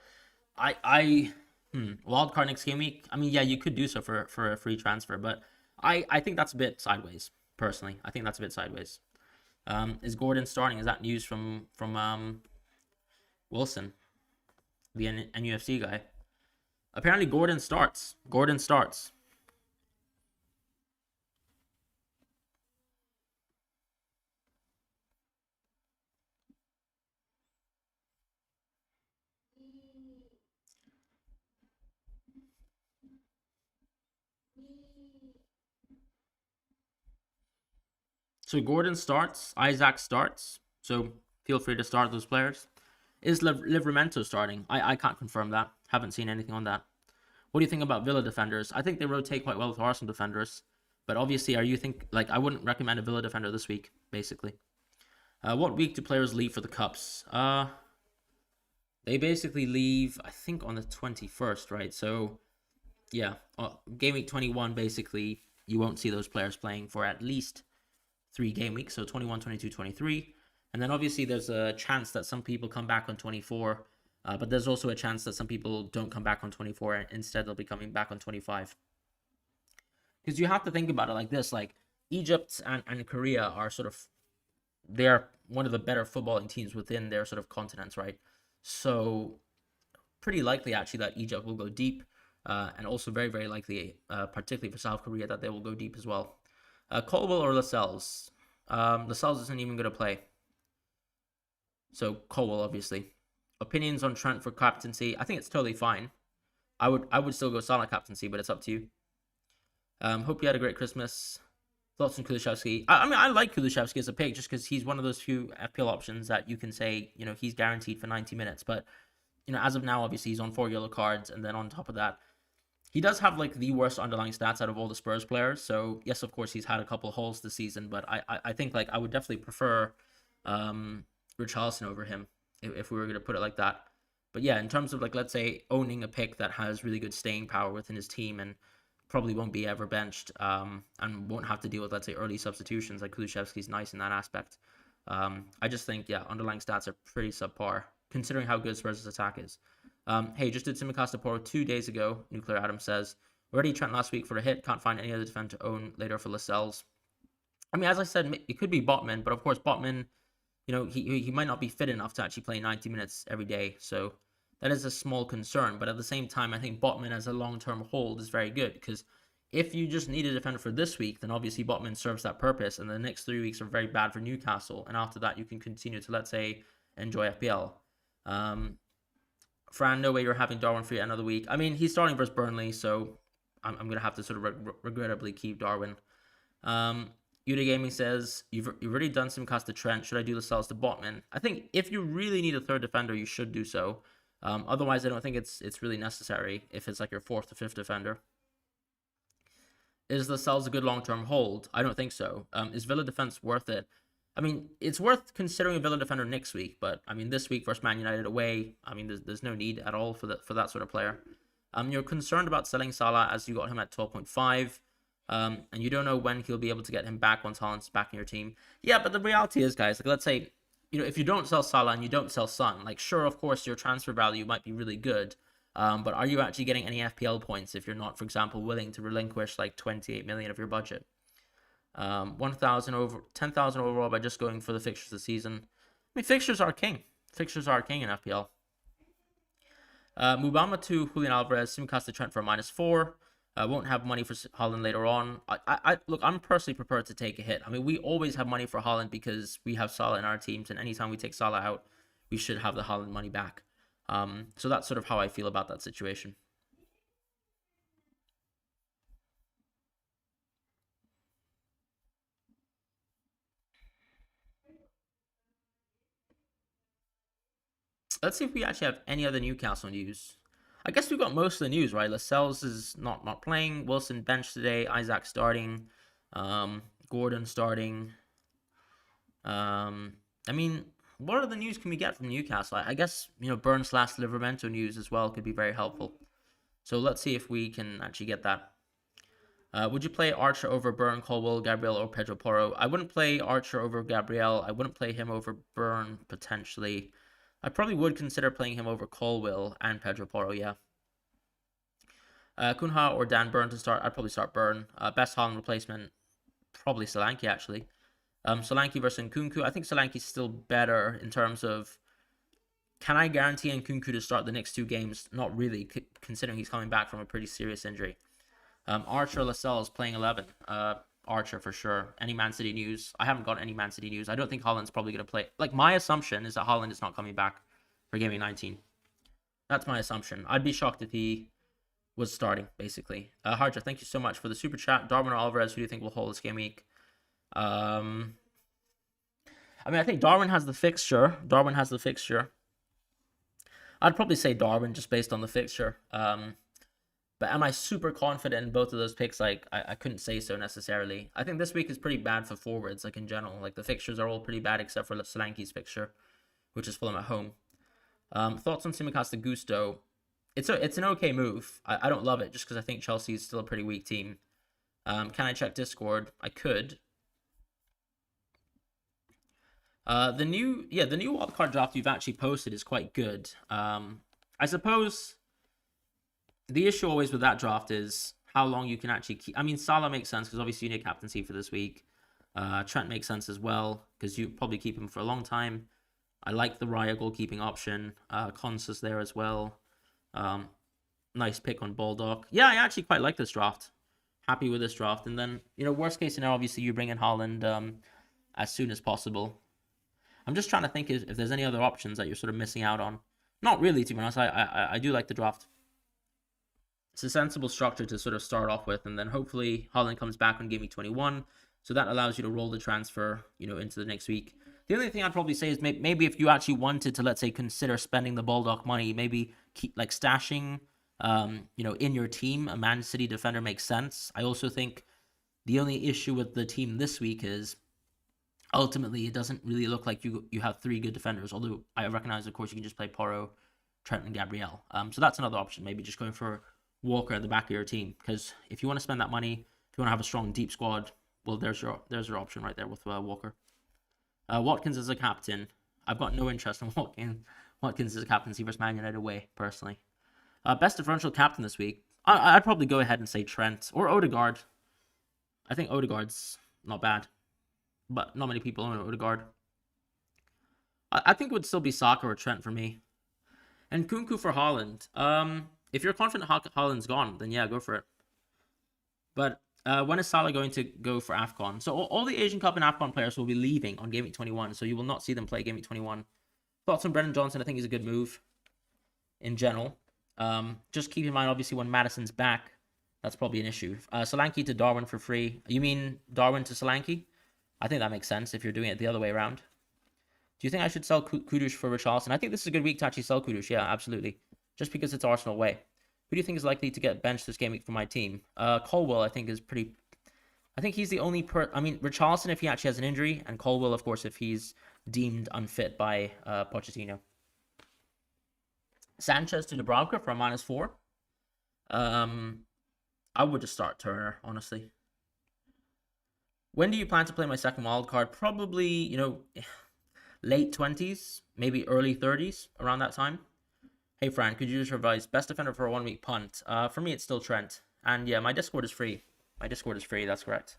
Wild card next game week. I mean, yeah, you could do so for a free transfer, but I think that's a bit sideways. Personally, I think that's a bit sideways. Is Gordon starting? Is that news from Wilson, the NUFC guy? Apparently, Gordon starts. Gordon starts. So Gordon starts. Isaac starts. So feel free to start those players. Is Livramento starting? I can't confirm that. Haven't seen anything on that. What do you think about Villa defenders? I think they rotate quite well with Arsenal defenders. But obviously, are you think like I wouldn't recommend a Villa defender this week, basically. What week do players leave for the cups? They basically leave, I think, on the 21st, right? So yeah, game week 21, basically, you won't see those players playing for at least 3 game weeks. So 21, 22, 23. And then obviously there's a chance that some people come back on 24. But there's also a chance that some people don't come back on 24 and instead they'll be coming back on 25. Because you have to think about it like this, like Egypt and Korea are sort of, they're one of the better footballing teams within their sort of continents, right? So pretty likely actually that Egypt will go deep, and also very, very likely, particularly for South Korea, that they will go deep as well. Colwell or Lascelles? Lascelles isn't even going to play. So Colwell, obviously. Opinions on Trent for captaincy? I think it's totally fine. I would still go Salah captaincy, but it's up to you. Hope you had a great Christmas. Thoughts on Kulusevski? I mean, I like Kulusevski as a pick just because he's one of those few FPL options that you can say, he's guaranteed for 90 minutes. But, as of now, obviously, he's on 4 yellow cards. And then on top of that, he does have, like, the worst underlying stats out of all the Spurs players. So, yes, of course, he's had a couple holes this season. But I think, like, I would definitely prefer Richarlison over him if we were going to put it like that. But, yeah, in terms of, like, let's say, owning a pick that has really good staying power within his team and probably won't be ever benched, and won't have to deal with, let's say, early substitutions. Like Kulusevski's nice in that aspect. I just think, yeah, underlying stats are pretty subpar, considering how good Spurs' attack is. Hey, just did Simicast Poro 2 days ago, Nuclear Adam says. Already Trent last week for a hit, can't find any other defender to own later for Lascelles. I mean, as I said, it could be Botman, but of course, Botman, he might not be fit enough to actually play 90 minutes every day, so that is a small concern. But at the same time, I think Botman as a long-term hold is very good because if you just need a defender for this week, then obviously Botman serves that purpose, and the next 3 weeks are very bad for Newcastle, and after that you can continue to, let's say, enjoy FPL. Fran, no way you're having Darwin free another week. I mean, he's starting versus Burnley, so I'm going to have to sort of regrettably keep Darwin. Yuda Gaming says, you've already done some cast to Trent. Should I do the cells to Botman? I think if you really need a third defender, you should do so. Otherwise, I don't think it's really necessary if it's like your 4th or 5th defender. Is Lascelles a good long-term hold? I don't think so. Is Villa defense worth it? I mean, it's worth considering a Villa defender next week, but I mean, this week versus Man United away, I mean, there's no need at all for that sort of player. You're concerned about selling Salah as you got him at 12.5, and you don't know when he'll be able to get him back once Haaland's back in your team. Yeah, but the reality is, guys, like let's say, if you don't sell Salah and you don't sell Son, like sure, of course, your transfer value might be really good, but are you actually getting any FPL points if you're not, for example, willing to relinquish like 28 million of your budget? 10,000 overall by just going for the fixtures this season. I mean, fixtures are king. Fixtures are king in FPL. Mubama to Julian Alvarez, Simcast Trent for -4. Won't have money for Haaland later on. Look, I'm personally prepared to take a hit. I mean, we always have money for Haaland because we have Salah in our teams, and anytime we take Salah out, we should have the Haaland money back. So that's sort of how I feel about that situation. Let's see if we actually have any other Newcastle news. I guess we've got most of the news, right? Lascelles is not playing. Wilson benched today. Isaac starting. Gordon starting. I mean, what other news can we get from Newcastle? I guess, Burns last Livramento news as well could be very helpful. So let's see if we can actually get that. Would you play Archer over Burn, Colwell, Gabriel, or Pedro Porro? I wouldn't play Archer over Gabriel. I wouldn't play him over Burn, potentially. I probably would consider playing him over Colwell and Pedro Porro, yeah. Kunha or Dan Burn to start? I'd probably start Burn. Best Haaland replacement? Probably Solanke, actually. Solanke versus Nkunku. I think Solanke's still better in terms of, can I guarantee Nkunku to start the next 2 games? Not really, considering he's coming back from a pretty serious injury. Archer, Lascelles playing 11. Archer for sure. Any Man City news? I haven't got any Man City news. I don't think Haaland's probably going to play. Like, my assumption is that Haaland is not coming back for Gameweek 19. That's my assumption. I'd be shocked if he was starting, basically. Harja, thank you so much for the super chat. Darwin or Alvarez, who do you think will hold this game week? I mean, I think Darwin has the fixture. I'd probably say Darwin just based on the fixture. But am I super confident in both of those picks? Like, I couldn't say so necessarily. I think this week is pretty bad for forwards, like in general. Like, the fixtures are all pretty bad except for Solanke's fixture, which is Fulham at home. Thoughts on Tsimikas to Gusto? It's an okay move. I don't love it just because I think Chelsea is still a pretty weak team. Can I check Discord? I could. The new wildcard draft you've actually posted is quite good. I suppose the issue always with that draft is how long you can actually keep. I mean, Salah makes sense because obviously you need captaincy for this week. Trent makes sense as well because you probably keep him for a long time. I like the Raya goalkeeping option. Consus there as well. Nice pick on Baldock. Yeah, I actually quite like this draft. Happy with this draft. And then, worst case scenario, obviously you bring in Haaland as soon as possible. I'm just trying to think if there's any other options that you're sort of missing out on. Not really, to be honest. I do like the draft. It's a sensible structure to sort of start off with, and then hopefully Haaland comes back on Game Week 21, so that allows you to roll the transfer, into the next week. The only thing I'd probably say is maybe if you actually wanted to, let's say, consider spending the Baldock money, maybe keep like stashing, in your team, a Man City defender makes sense. I also think the only issue with the team this week is ultimately it doesn't really look like you have 3 good defenders, although I recognize, of course, you can just play Porro, Trent, and Gabriel. So that's another option, maybe just going for Walker at the back of your team, because if you want to spend that money, if you want to have a strong deep squad, well, there's your option right there with Walker. Watkins as a captain. I've got no interest in Watkins as a captaincy versus Man United away, personally. Best differential captain this week. I'd probably go ahead and say Trent or Odegaard. I think Odegaard's not bad, but not many people own Odegaard. I think it would still be Saka or Trent for me. And Nkunku for Haaland. If you're confident Haaland's gone, then yeah, go for it. But when is Salah going to go for AFCON? So all the Asian Cup and AFCON players will be leaving on Game Week 21, so you will not see them play Game Week 21. Thoughts on Brennan Johnson? I think he's a good move in general. Just keep in mind, obviously, when Maddison's back, that's probably an issue. Solanke to Darwin for free. You mean Darwin to Solanke? I think that makes sense if you're doing it the other way around. Do you think I should sell Kudus for Richarlison? I think this is a good week to actually sell Kudus. Yeah, absolutely. Just because it's Arsenal away. Who do you think is likely to get benched this game week for my team? Colwell, I think, is pretty... I think he's the only... Richarlison if he actually has an injury, and Colwell, of course, if he's deemed unfit by Pochettino. Sanchez to Dubravka for a -4. I would just start Turner, honestly. When do you plan to play my second wildcard? Probably, late 20s, maybe early 30s, around that time. Hey, Fran, could you just revise best defender for a 1-week punt? For me, it's still Trent. And yeah, my Discord is free. That's correct.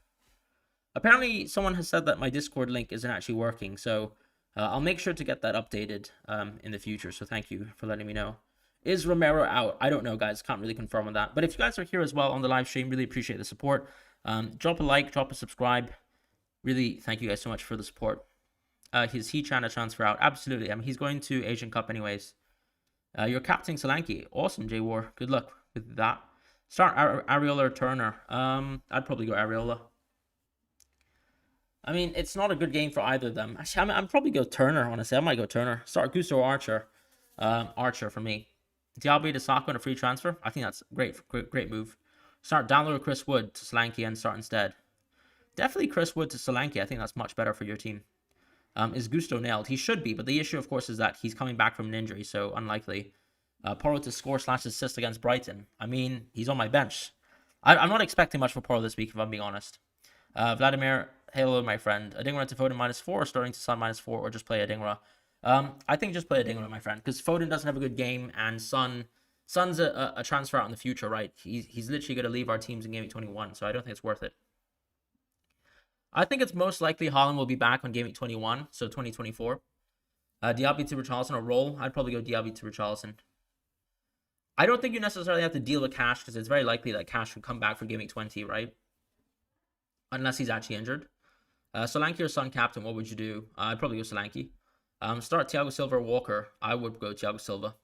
Apparently, someone has said that my Discord link isn't actually working, so I'll make sure to get that updated in the future. So thank you for letting me know. Is Romero out? I don't know, guys. Can't really confirm on that. But if you guys are here as well on the live stream, really appreciate the support. Drop a like, drop a subscribe. Really, thank you guys so much for the support. Is he trying to transfer out? Absolutely. I mean, he's going to Asian Cup anyways. You're captaining Solanke. Awesome, J-War. Good luck with that. Start Areola or Turner. I'd probably go Areola. I mean, it's not a good game for either of them. Actually, I'm probably go Turner, honestly. I might go Turner. Start Gusto or Archer. Archer for me. Diaby to Saka on a free transfer. I think that's great move. Start Dowler or Chris Wood to Solanke and start instead. Definitely Chris Wood to Solanke. I think that's much better for your team. Is Gusto nailed? He should be, but the issue, of course, is that he's coming back from an injury, so unlikely. Porro to score / assist against Brighton. I mean, he's on my bench. I'm not expecting much for Porro this week, if I'm being honest. Vladimir, hello, my friend. Adingra to Foden -4, starting to Son -4, or just play Adingra. I think just play Adingra, my friend, because Foden doesn't have a good game, and Son's a transfer out in the future, right? He's literally going to leave our teams in Game 21, so I don't think it's worth it. I think it's most likely Haaland will be back on Game 21, so 2024. Diaby to Richarlison or roll. I'd probably go Diaby to Richarlison. I don't think you necessarily have to deal with Cash because it's very likely that Cash would come back for Game 20, right? Unless he's actually injured. Solanke or Son captain, what would you do? I'd probably go Solanke. Start Thiago Silva or Walker. I would go Thiago Silva.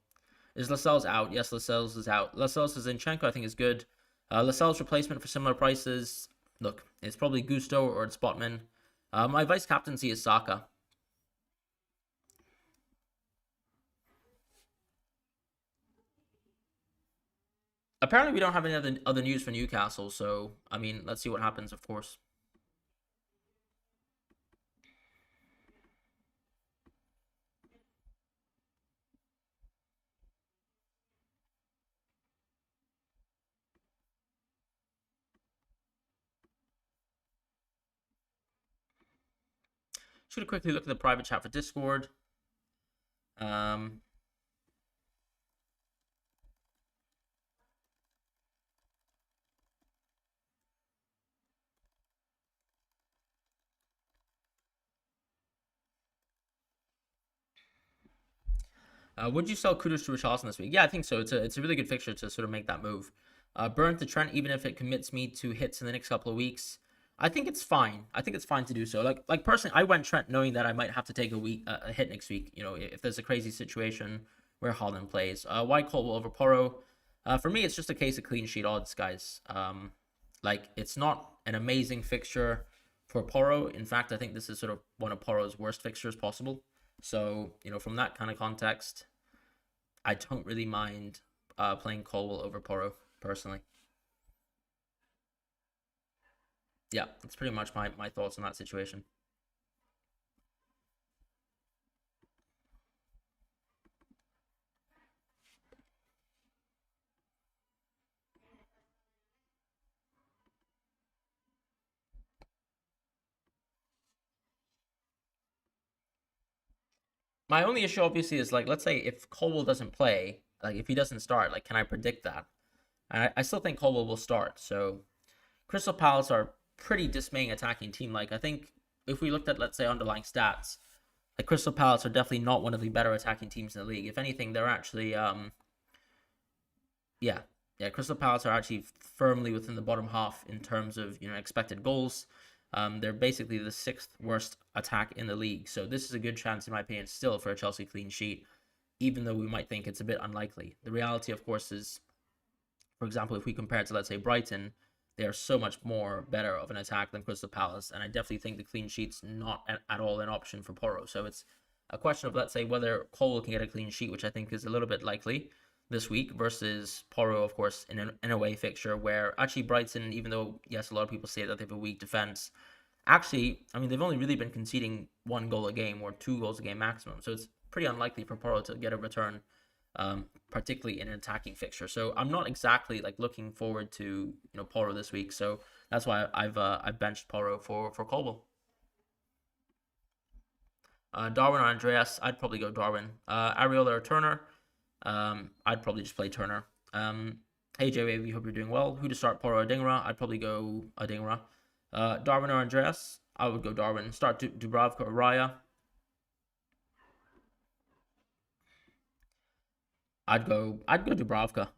Is Lascelles out? Yes, Lascelles is out. Lascelles is Zinchenko, I think is good. Lascelles replacement for similar prices. Look, it's probably Gusto or it's Spotman. My vice captaincy is Saka. Apparently, we don't have any other news for Newcastle, so I mean, let's see what happens. Of course. Just gonna quickly look at the private chat for Discord. Um, would you sell Kudus to Richarlison this week? Yeah, I think so. It's a really good fixture to sort of make that move. Burn to Trent, even if it commits me to hits in the next couple of weeks. I think it's fine. I think it's fine to do so. Like personally, I went Trent knowing that I might have to take a hit next week. You know, if there's a crazy situation where Holland plays. Why Colwell over Porro? For me, it's just a case of clean sheet odds, guys. Like it's not an amazing fixture for Porro. In fact, I think this is sort of one of Porro's worst fixtures possible. So, you know, from that kind of context, I don't really mind playing Colwell over Porro, personally. Yeah, that's pretty much my thoughts on that situation. My only issue, obviously, is like, let's say if Colwell doesn't play, like if he doesn't start, like, can I predict that? And I still think Colwell will start. So Crystal Palace are pretty dismaying attacking team. Like, I think if we looked at, let's say, underlying stats, like Crystal Palace are definitely not one of the better attacking teams in the league. If anything, they're actually yeah, yeah. Crystal Palace are actually firmly within the bottom half in terms of expected goals. They're basically the sixth worst attack in the league. So this is a good chance, in my opinion, still for a Chelsea clean sheet, even though we might think it's a bit unlikely. The reality, of course, is, for example, if we compare it to, let's say, Brighton, they are so much more better of an attack than Crystal Palace, and I definitely think the clean sheet's not at all an option for Porro. So it's a question of, let's say, whether Cole can get a clean sheet, which I think is a little bit likely this week, versus Porro, of course, in a away fixture where actually Brighton, even though, yes, a lot of people say that they have a weak defense, actually, I mean, they've only really been conceding one goal a game or two goals a game maximum. So it's pretty unlikely for Porro to get a return, particularly in an attacking fixture. So I'm not exactly like looking forward to Porro this week. So that's why I've benched Porro for Colwell. Darwin or Andreas, I'd probably go Darwin. Ariola or Turner, I'd probably just play Turner. Hey JW, we hope you're doing well. Who to start, Porro or Adingra? I'd probably go Adingra. Darwin or Andreas, I would go Darwin. Start Dubravka or Raya. I'd go Dubravka.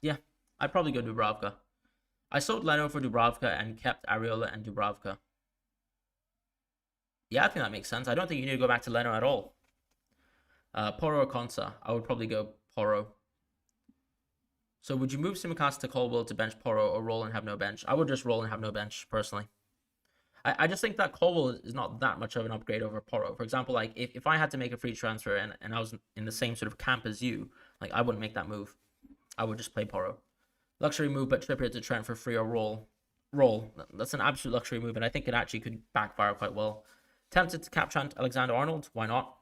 Yeah, I'd probably go Dubravka. I sold Leno for Dubravka and kept Ariola and Dubravka. Yeah, I think that makes sense. I don't think you need to go back to Leno at all. Porro or Konsa? I would probably go Porro. So would you move Simicast to Colwell to bench Porro or roll and have no bench? I would just roll and have no bench, personally. I just think that Colwell is not that much of an upgrade over Porro. For example, like if I had to make a free transfer and I was in the same sort of camp as you, like I wouldn't make that move. I would just play Porro. Luxury move, but Trippier to Trent for free or roll. Roll. That's an absolute luxury move, and I think it actually could backfire quite well. Tempted to cap Trent Alexander Arnold. Why not?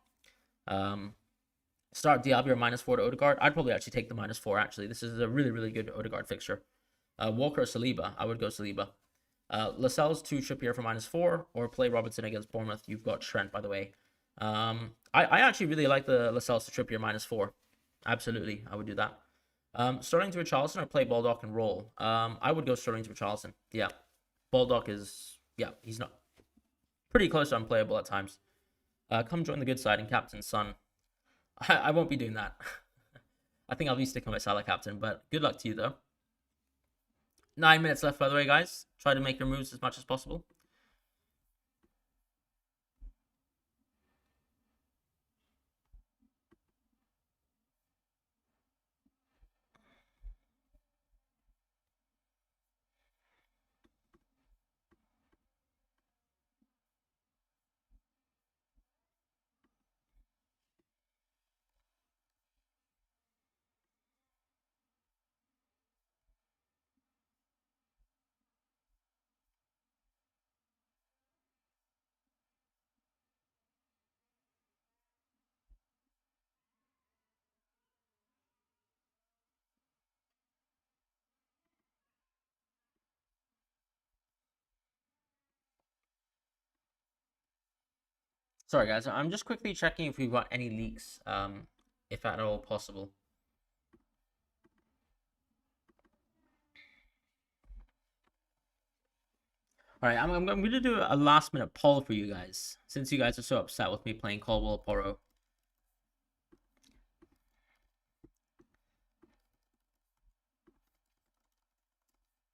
Start Diaby or -4 to Odegaard. I'd probably actually take the -4, actually. This is a really, really good Odegaard fixture. Walker or Saliba. I would go Saliba. Lascelles to Trippier for -4, or play Robertson against Bournemouth. You've got Trent, by the way. I actually really like the Lascelles to Trippier -4. Absolutely, I would do that. Sterling to Richarlison or play Baldock and roll. I would go Sterling to Richarlison. Yeah, Baldock is he's not pretty close to unplayable at times. Come join the good side and captain Son. I won't be doing that. I think I'll be sticking with Salah captain, but good luck to you though. 9 minutes left, by the way, guys. Try to make your moves as much as possible. Sorry, guys. I'm just quickly checking if we've got any leaks, if at all possible. All right, I'm going to do a last minute poll for you guys, since you guys are so upset with me playing Caldwell Porro.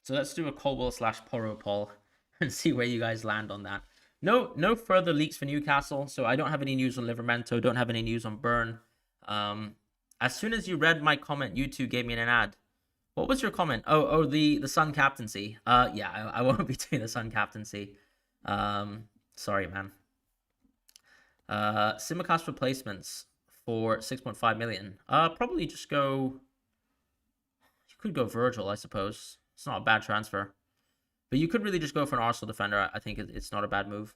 So let's do a Caldwell / Porro poll and see where you guys land on that. No further leaks for Newcastle, so I don't have any news on Livermento, don't have any news on Burn. As soon as you read my comment, you two gave me an ad. What was your comment? Oh, the Sun captaincy. Yeah, I won't be doing the Sun captaincy. Sorry, man. Simicast replacements for 6.5 million. Probably just go. You could go Virgil, I suppose. It's not a bad transfer, but you could really just go for an Arsenal defender. I think it's not a bad move.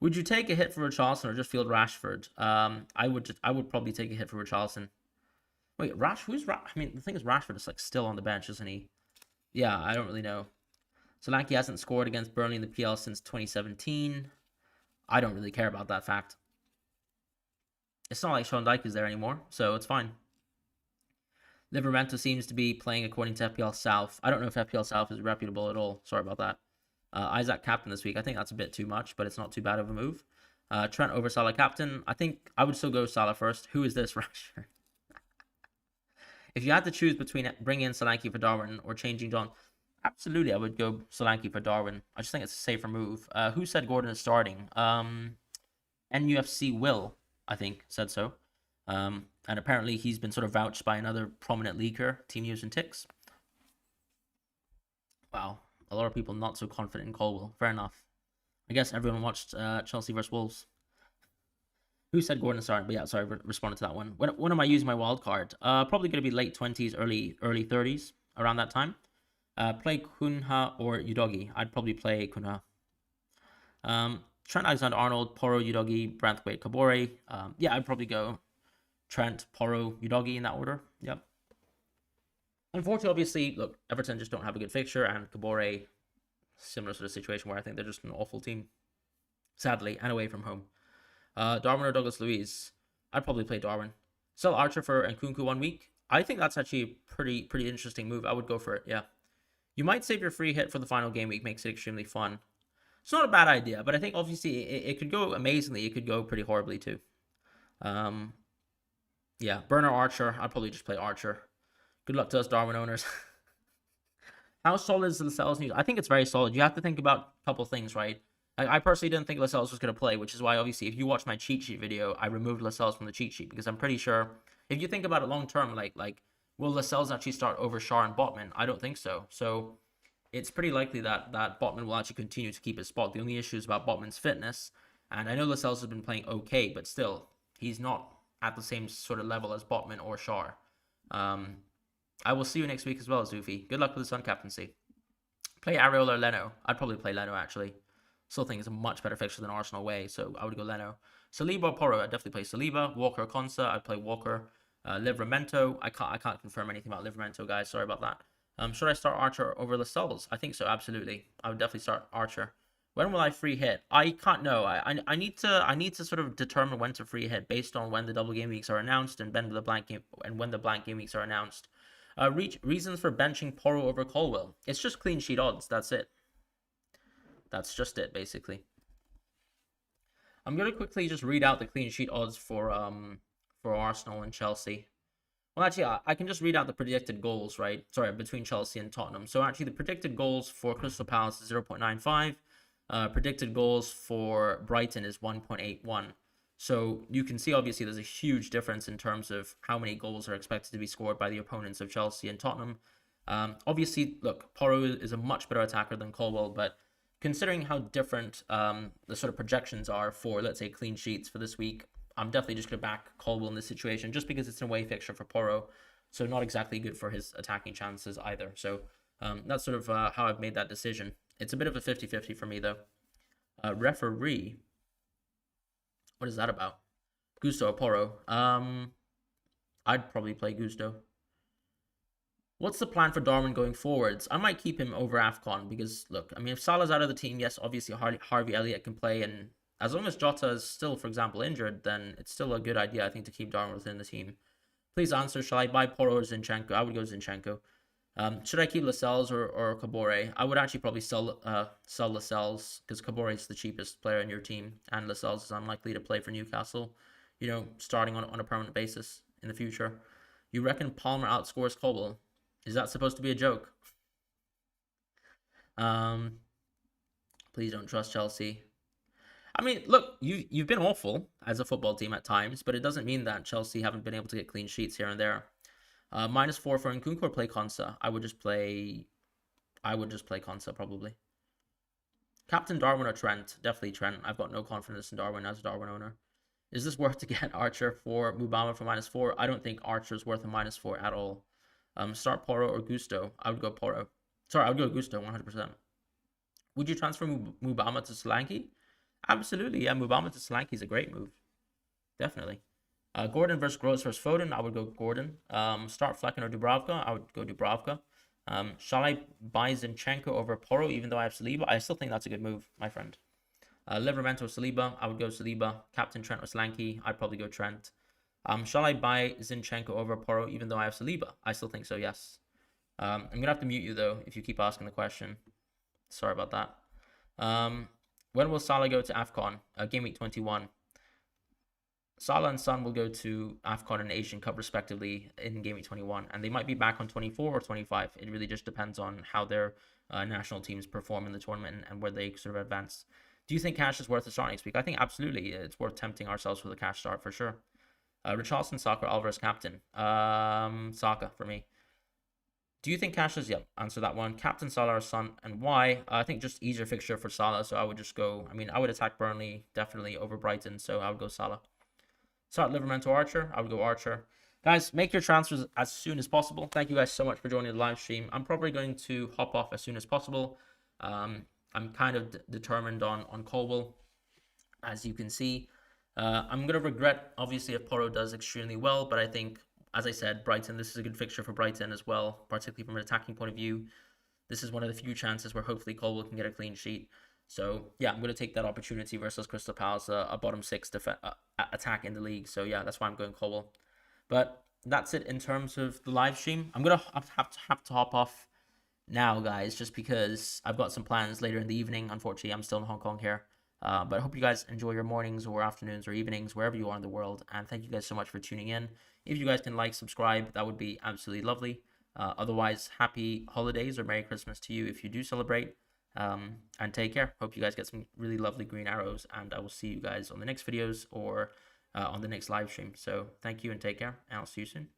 Would you take a hit for Richarlison or just field Rashford? I would probably take a hit for Richarlison. Wait, who's Rash? I mean, the thing is, Rashford is like still on the bench, isn't he? Yeah, I don't really know. Solanke hasn't scored against Burnley in the PL since 2017. I don't really care about that fact. It's not like Sean Dyche is there anymore, so it's fine. Livermento seems to be playing according to FPL South. I don't know if FPL South is reputable at all. Sorry about that. Isaac captain this week. I think that's a bit too much, but it's not too bad of a move. Trent over Salah captain. I think I would still go Salah first. Who is this, Rashford? If you had to choose between bringing in Solanke for Darwin or changing John, absolutely I would go Solanke for Darwin. I just think it's a safer move. Who said Gordon is starting? NUFC Will, I think, said so. And apparently he's been sort of vouched by another prominent leaker, Team News and Ticks. Wow, a lot of people not so confident in Colwell. Fair enough. I guess everyone watched Chelsea versus Wolves. Who said Gordon started? But yeah, sorry, responded to that one. When am I using my wild card? Probably going to be late 20s, early 30s, around that time. Play Cunha or Udogi. I'd probably play Cunha. Trent Alexander-Arnold, Porro, Udogi, Branthwaite, Kabore. Yeah, I'd probably go Trent, Porro, Udogi in that order. Yep. Unfortunately, obviously, look, Everton just don't have a good fixture, and Kabore, similar sort of situation where I think they're just an awful team, sadly, and away from home. Darwin or Douglas Luiz? I'd probably play Darwin. Sell Archer for Nkunku 1 week. I think that's actually a pretty interesting move. I would go for it, yeah. You might save your free hit for the final game week, makes it extremely fun. It's not a bad idea, but I think obviously it could go amazingly. It could go pretty horribly too. Yeah, Burner Archer. I'd probably just play Archer. Good luck to us Darwin owners. How solid is Lascelles news? I think it's very solid. You have to think about a couple things, right? I personally didn't think Lascelles was going to play, which is why, obviously, if you watch my cheat sheet video, I removed Lascelles from the cheat sheet, because I'm pretty sure, if you think about it long term, like will Lascelles actually start over Schär and Botman? I don't think so. So it's pretty likely that Botman will actually continue to keep his spot. The only issue is about Botman's fitness, and I know Lascelles has been playing okay, but still, he's not at the same sort of level as Botman or Schär. I will see you next week as well, Zufi. Good luck with the Sun captaincy. Play Areola or Leno. I'd probably play Leno, actually. Still think it's a much better fixture than Arsenal away, so I would go Leno. Saliba or Porro, I'd definitely play Saliba. Walker or Konsa, I'd play Walker. Livramento, I can't confirm anything about Livramento, guys. Sorry about that. Should I start Archer over Lascelles? I think so, absolutely. I would definitely start Archer. When will I free hit? I can't know. I need to sort of determine when to free hit based on when the double game weeks are announced and when the blank game weeks are announced. Reasons for benching Porro over Colwell. It's just clean sheet odds. That's it. That's just it, basically. I'm gonna quickly just read out the clean sheet odds for Arsenal and Chelsea. Well, actually, I can just read out the predicted goals, right? Sorry, between Chelsea and Tottenham. So actually, the predicted goals for Crystal Palace is 0.95. Predicted goals for Brighton is 1.81. So you can see, obviously, there's a huge difference in terms of how many goals are expected to be scored by the opponents of Chelsea and Tottenham. Obviously, look, Porro is a much better attacker than Colwell, but considering how different the sort of projections are for, let's say, clean sheets for this week, I'm definitely just going to back Colwell in this situation just because it's an away fixture for Porro. So not exactly good for his attacking chances either. So that's sort of how I've made that decision. It's a bit of a 50-50 for me, though. Referee. What is that about? Gusto or Porro? I'd probably play Gusto. What's the plan for Darwin going forwards? I might keep him over AFCON because, look, I mean, if Salah's out of the team, yes, obviously Harvey Elliott can play, and as long as Jota is still, for example, injured, then it's still a good idea, I think, to keep Darwin within the team. Please answer, shall I buy Porro or Zinchenko? I would go Zinchenko. Should I keep Lascelles or Kabore? I would actually probably sell Lascelles because Kabore is the cheapest player in your team, and Lascelles is unlikely to play for Newcastle, starting on a permanent basis in the future. You reckon Palmer outscores Colwell? Is that supposed to be a joke? Please don't trust Chelsea. I mean, look, you've been awful as a football team at times, but it doesn't mean that Chelsea haven't been able to get clean sheets here and there. -4 for Nkunku or play Konsa. I would just play Konsa probably. Captain Darwin or Trent? Definitely Trent. I've got no confidence in Darwin as a Darwin owner. Is this worth to get Archer for Mubama for -4? I don't think Archer is worth a -4 at all. Start Porro or Gusto? I would go Porro. Sorry, I would go Gusto 100%. Would you transfer Mubama to Solanke? Absolutely, yeah. Mubama to Solanke is a great move. Definitely. Gordon versus Gross versus Foden. I would go Gordon. Start Flecken or Dubravka. I would go Dubravka. Shall I buy Zinchenko over Porro even though I have Saliba? I still think that's a good move, my friend. Livramento or Saliba. I would go Saliba. Captain Trent or Solanke. I'd probably go Trent. Shall I buy Zinchenko over Porro even though I have Saliba? I still think so, yes. I'm going to have to mute you, though, if you keep asking the question. Sorry about that. When will Salah go to AFCON? Gameweek 21. Salah and Son will go to AFCON and Asian Cup, respectively, in Gameweek 21. And they might be back on 24 or 25. It really just depends on how their national teams perform in the tournament and where they sort of advance. Do you think cash is worth a start next week? I think absolutely it's worth tempting ourselves with a cash start for sure. Richarlison, Saka, Alvarez, captain. Saka for me. Do you think cash is? Yep, answer that one. Captain Salah or Son, and why? I think just easier fixture for Salah, so I would just go. I mean, I would attack Burnley definitely over Brighton, so I would go Salah. Start Livramento Archer. I would go Archer. Guys, make your transfers as soon as possible. Thank you guys so much for joining the live stream. I'm probably going to hop off as soon as possible. I'm kind of determined on Colwell, as you can see. I'm going to regret, obviously, if Porro does extremely well, but I think, as I said, Brighton, this is a good fixture for Brighton as well, particularly from an attacking point of view. This is one of the few chances where hopefully Colwell can get a clean sheet. So, yeah, I'm going to take that opportunity versus Crystal Palace, a bottom six attack in the league. So, yeah, that's why I'm going Colwell. But that's it in terms of the live stream. I'm going to have to hop off now, guys, just because I've got some plans later in the evening. Unfortunately, I'm still in Hong Kong here. But I hope you guys enjoy your mornings or afternoons or evenings, wherever you are in the world. And thank you guys so much for tuning in. If you guys can like, subscribe, that would be absolutely lovely. Otherwise, happy holidays or Merry Christmas to you if you do celebrate. And take care. Hope you guys get some really lovely green arrows. And I will see you guys on the next videos or on the next live stream. So thank you and take care. And I'll see you soon.